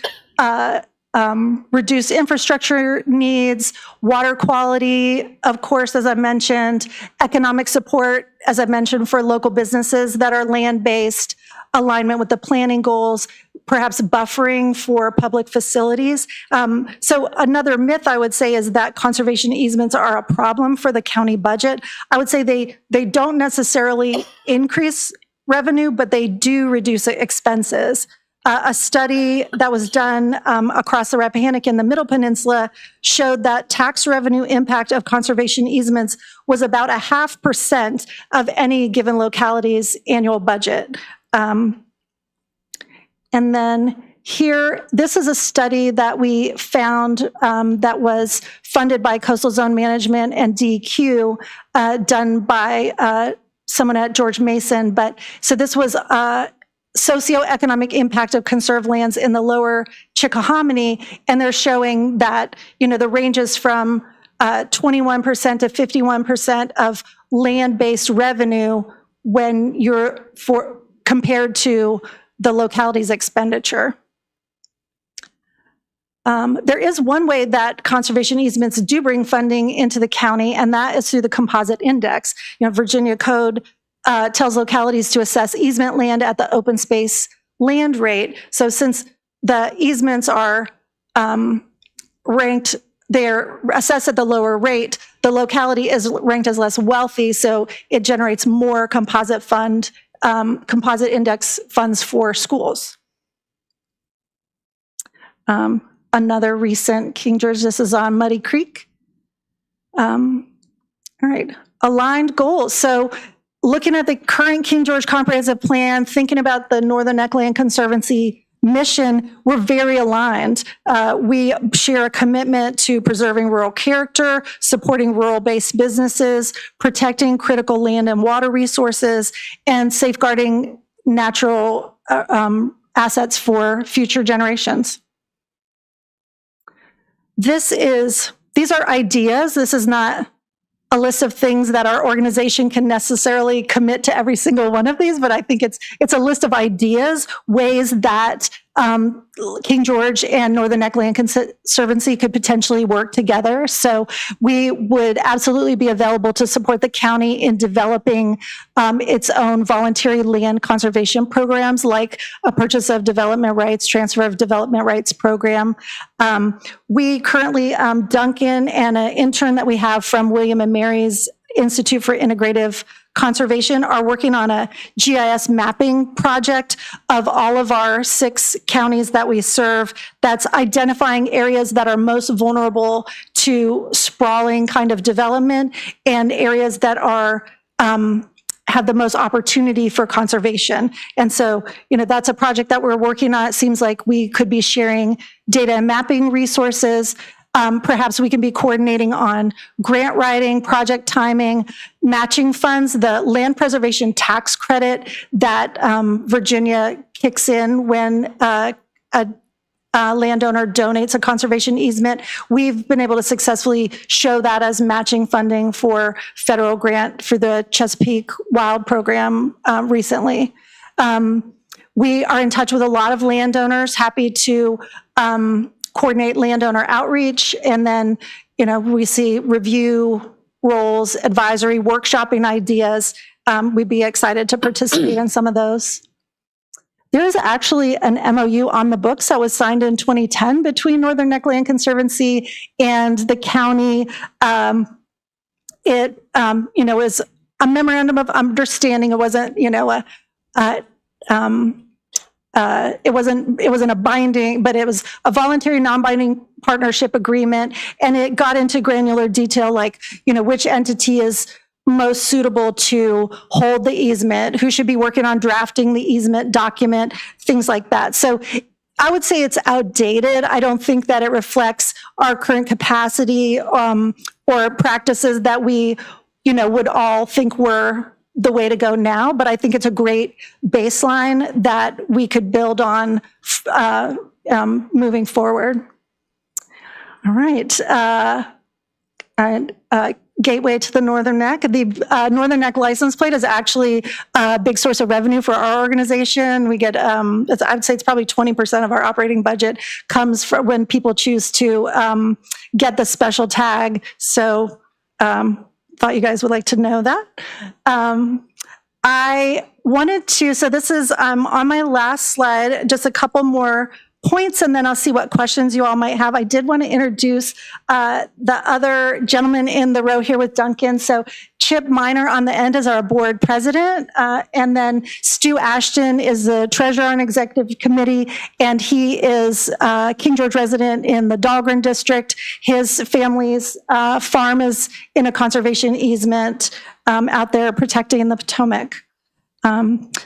reduce infrastructure needs, water quality, of course, as I mentioned, economic support, as I mentioned, for local businesses that are land-based, alignment with the planning goals, perhaps buffering for public facilities. So another myth I would say is that conservation easements are a problem for the county budget. I would say they don't necessarily increase revenue, but they do reduce expenses. A study that was done across the Rappahannock and the Middle Peninsula showed that tax revenue impact of conservation easements was about 0.5% of any given locality's annual budget. And then here, this is a study that we found that was funded by Coastal Zone Management and DEQ, done by someone at George Mason. So this was socioeconomic impact of conserved lands in the lower Chickahominy, and they're showing that, the ranges from 21% to 51% of land-based revenue when compared to the locality's expenditure. There is one way that conservation easements do bring funding into the county, and that is through the composite index. Virginia Code tells localities to assess easement land at the open space land rate. So since the easements are ranked, they're assessed at the lower rate, the locality is ranked as less wealthy, so it generates more composite index funds for schools. Another recent King George, this is on Muddy Creek. All right, aligned goals. So looking at the current King George Comprehensive Plan, thinking about the Northern Neck Land Conservancy mission, we're very aligned. We share a commitment to preserving rural character, supporting rural-based businesses, protecting critical land and water resources, and safeguarding natural assets for future generations. These are ideas. This is not a list of things that our organization can necessarily commit to every single one of these, but I think it's a list of ideas, ways that King George and Northern Neck Land Conservancy could potentially work together. So we would absolutely be available to support the county in developing its own voluntary land conservation programs, like a purchase of development rights, transfer of development rights program. We currently, Duncan and an intern that we have from William and Mary's Institute for Integrative Conservation are working on a GIS mapping project of all of our 6 counties that we serve, that's identifying areas that are most vulnerable to sprawling kind of development and areas that are have the most opportunity for conservation. And so, that's a project that we're working on. It seems like we could be sharing data and mapping resources. Perhaps we can be coordinating on grant writing, project timing, matching funds, the land preservation tax credit that Virginia kicks in when a landowner donates a conservation easement. We've been able to successfully show that as matching funding for federal grant for the Chesapeake Wild Program recently. We are in touch with a lot of landowners, happy to coordinate landowner outreach, and then, we see review roles, advisory, workshopping ideas. We'd be excited to participate in some of those. There is actually an MOU on the books that was signed in 2010 between Northern Neck Land Conservancy and the county. It, is a memorandum of understanding. It wasn't, it wasn't a binding, but it was a voluntary non-binding partnership agreement, and it got into granular detail, like, which entity is most suitable to hold the easement, who should be working on drafting the easement document, things like that. So I would say it's outdated. I don't think that it reflects our current capacity or practices that we, would all think were the way to go now, but I think it's a great baseline that we could build on moving forward. All right. Gateway to the Northern Neck. The Northern Neck license plate is actually a big source of revenue for our organization. We get, I would say it's probably 20% of our operating budget comes from when people choose to get the special tag. So thought you guys would like to know that. I wanted to, so this is on my last slide, just a couple more points, and then I'll see what questions you all might have. I did want to introduce the other gentleman in the row here with Duncan. So Chip Miner on the end is our board president, and then Stu Ashton is the treasurer and executive committee, and he is King George resident in the Dahlgren district. His family's farm is in a conservation easement out there protecting the Potomac.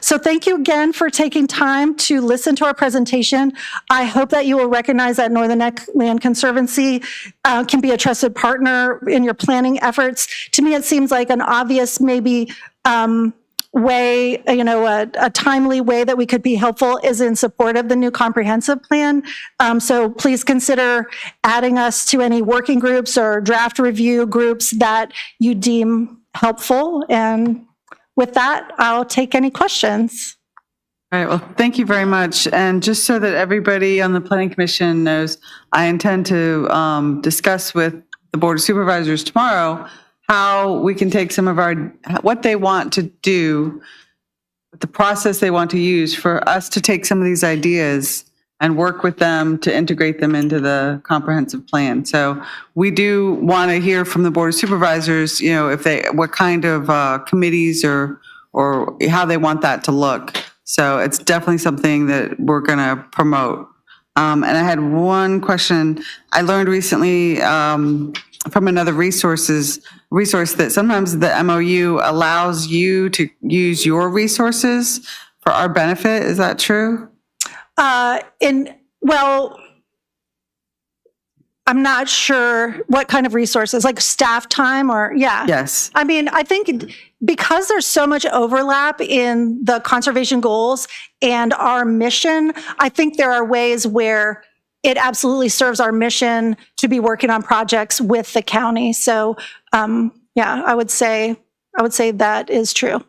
So thank you again for taking time to listen to our presentation. I hope that you will recognize that Northern Neck Land Conservancy can be a trusted partner in your planning efforts. To me, it seems like an obvious maybe way, a timely way that we could be helpful is in support of the new comprehensive plan. So please consider adding us to any working groups or draft review groups that you deem helpful. And with that, I'll take any questions. All right, well, thank you very much. And just so that everybody on the Planning Commission knows, I intend to discuss with the Board of Supervisors tomorrow how we can take some of what they want to do, the process they want to use for us to take some of these ideas and work with them to integrate them into the comprehensive plan. So we do want to hear from the Board of Supervisors, what kind of committees or how they want that to look. So it's definitely something that we're going to promote. And I had one question. I learned recently from another resource that sometimes the MOU allows you to use your resources for our benefit. Is that true? I'm not sure what kind of resources, like staff time or, yeah. Yes. I mean, I think because there's so much overlap in the conservation goals and our mission, I think there are ways where it absolutely serves our mission to be working on projects with the county. So yeah, I would say that is true.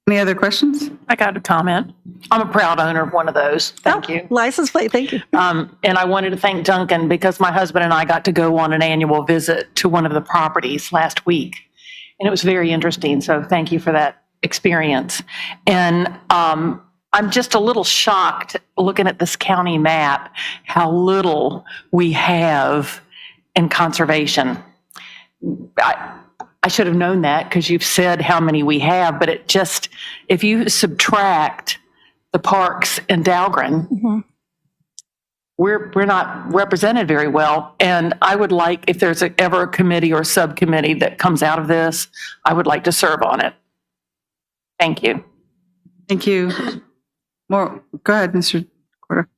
Any other questions? I got a comment. I'm a proud owner of one of those. Thank you. License plate, thank you. And I wanted to thank Duncan because my husband and I got to go on an annual visit to one of the properties last week. And it was very interesting. So thank you for that experience. And I'm just a little shocked looking at this county map, how little we have in conservation. I should have known that because you've said how many we have, but it just, if you subtract the parks in Dahlgren, we're not represented very well. And I would like, if there's ever a committee or subcommittee that comes out of this, I would like to serve on it. Thank you. Thank you. More, go ahead, Mr. Corder.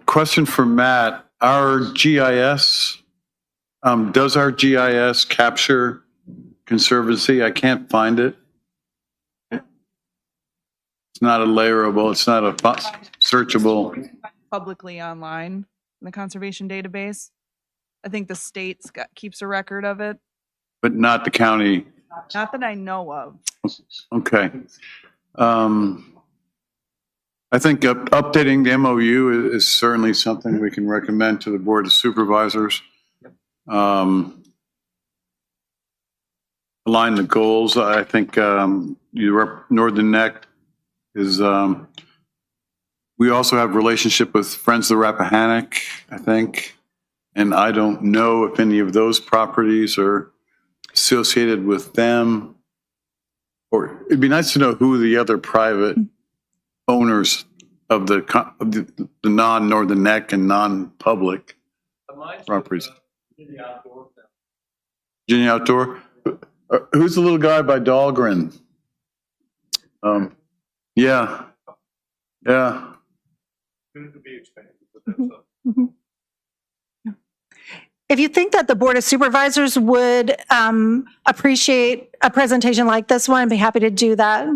Question for Matt. Our GIS, does our GIS capture Conservancy? I can't find it. It's not a layerable, it's not a searchable. Publicly online in the conservation database. I think the state's keeps a record of it. But not the county. Not that I know of. Okay. I think updating the MOU is certainly something we can recommend to the Board of Supervisors. Align the goals. I think Northern Neck is, we also have relationship with Friends of the Rappahannock, I think. And I don't know if any of those properties are associated with them. Or it'd be nice to know who the other private owners of the non-Northern Neck and non-public properties. Virginia Outdoor. Who's the little guy by Dahlgren? Yeah. If you think that the Board of Supervisors would appreciate a presentation like this one, I'd be happy to do that.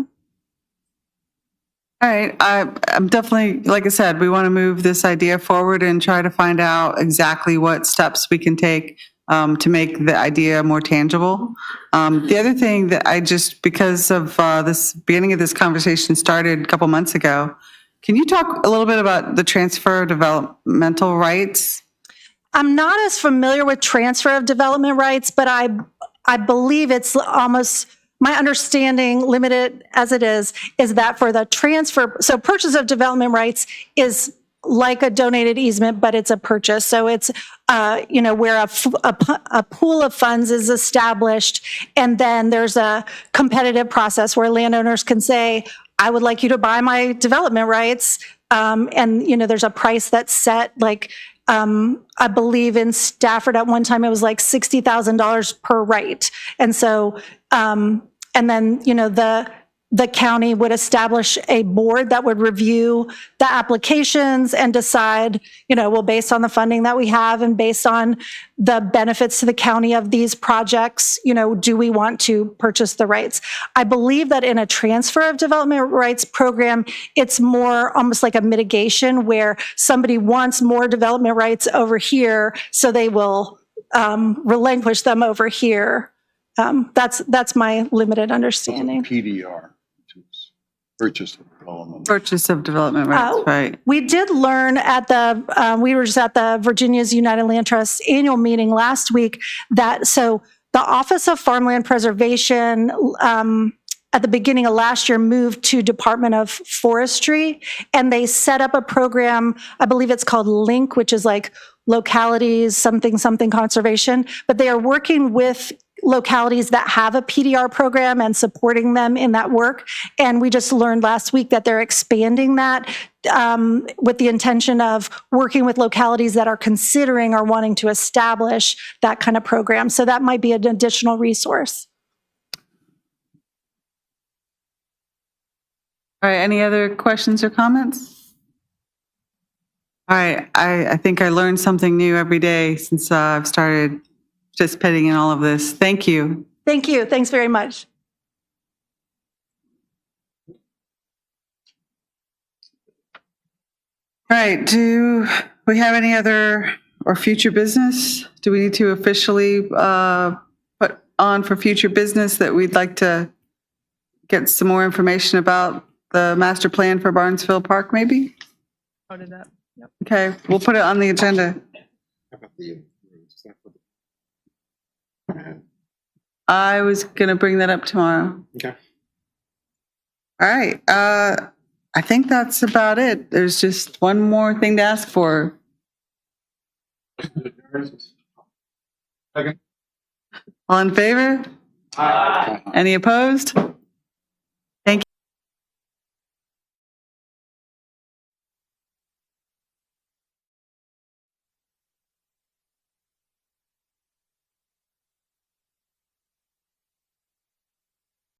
All right, I'm definitely, like I said, we want to move this idea forward and try to find out exactly what steps we can take to make the idea more tangible. The other thing that I just, because of this beginning of this conversation started a couple months ago, can you talk a little bit about the transfer of developmental rights? I'm not as familiar with transfer of development rights, but I believe it's almost, my understanding, limited as it is that for the transfer, so purchase of development rights is like a donated easement, but it's a purchase. So it's, where a pool of funds is established, and then there's a competitive process where landowners can say, I would like you to buy my development rights. And, there's a price that's set, like, I believe in Stafford at one time, it was like $60,000 per right. And so, and then, the county would establish a board that would review the applications and decide, based on the funding that we have and based on the benefits to the county of these projects, do we want to purchase the rights? I believe that in a transfer of development rights program, it's more almost like a mitigation where somebody wants more development rights over here, so they will relinquish them over here. That's my limited understanding. PDR. Purchase of development. Purchase of development rights, right. We did learn we were just at the Virginia's United Land Trust annual meeting last week that, so the Office of Farmland Preservation at the beginning of last year moved to Department of Forestry, and they set up a program, I believe it's called LINK, which is like localities, something conservation, but they are working with localities that have a PDR program and supporting them in that work. And we just learned last week that they're expanding that with the intention of working with localities that are considering or wanting to establish that kind of program. So that might be an additional resource. All right, any other questions or comments? All right, I think I learned something new every day since I've started participating in all of this. Thank you. Thank you. Thanks very much. All right, do we have any other or future business? Do we need to officially put on for future business that we'd like to get some more information about the master plan for Barnesville Park, maybe? Noted that. Yep. Okay, we'll put it on the agenda. I was going to bring that up tomorrow. Okay. All right. I think that's about it. There's just one more thing to ask for. All in favor? Any opposed?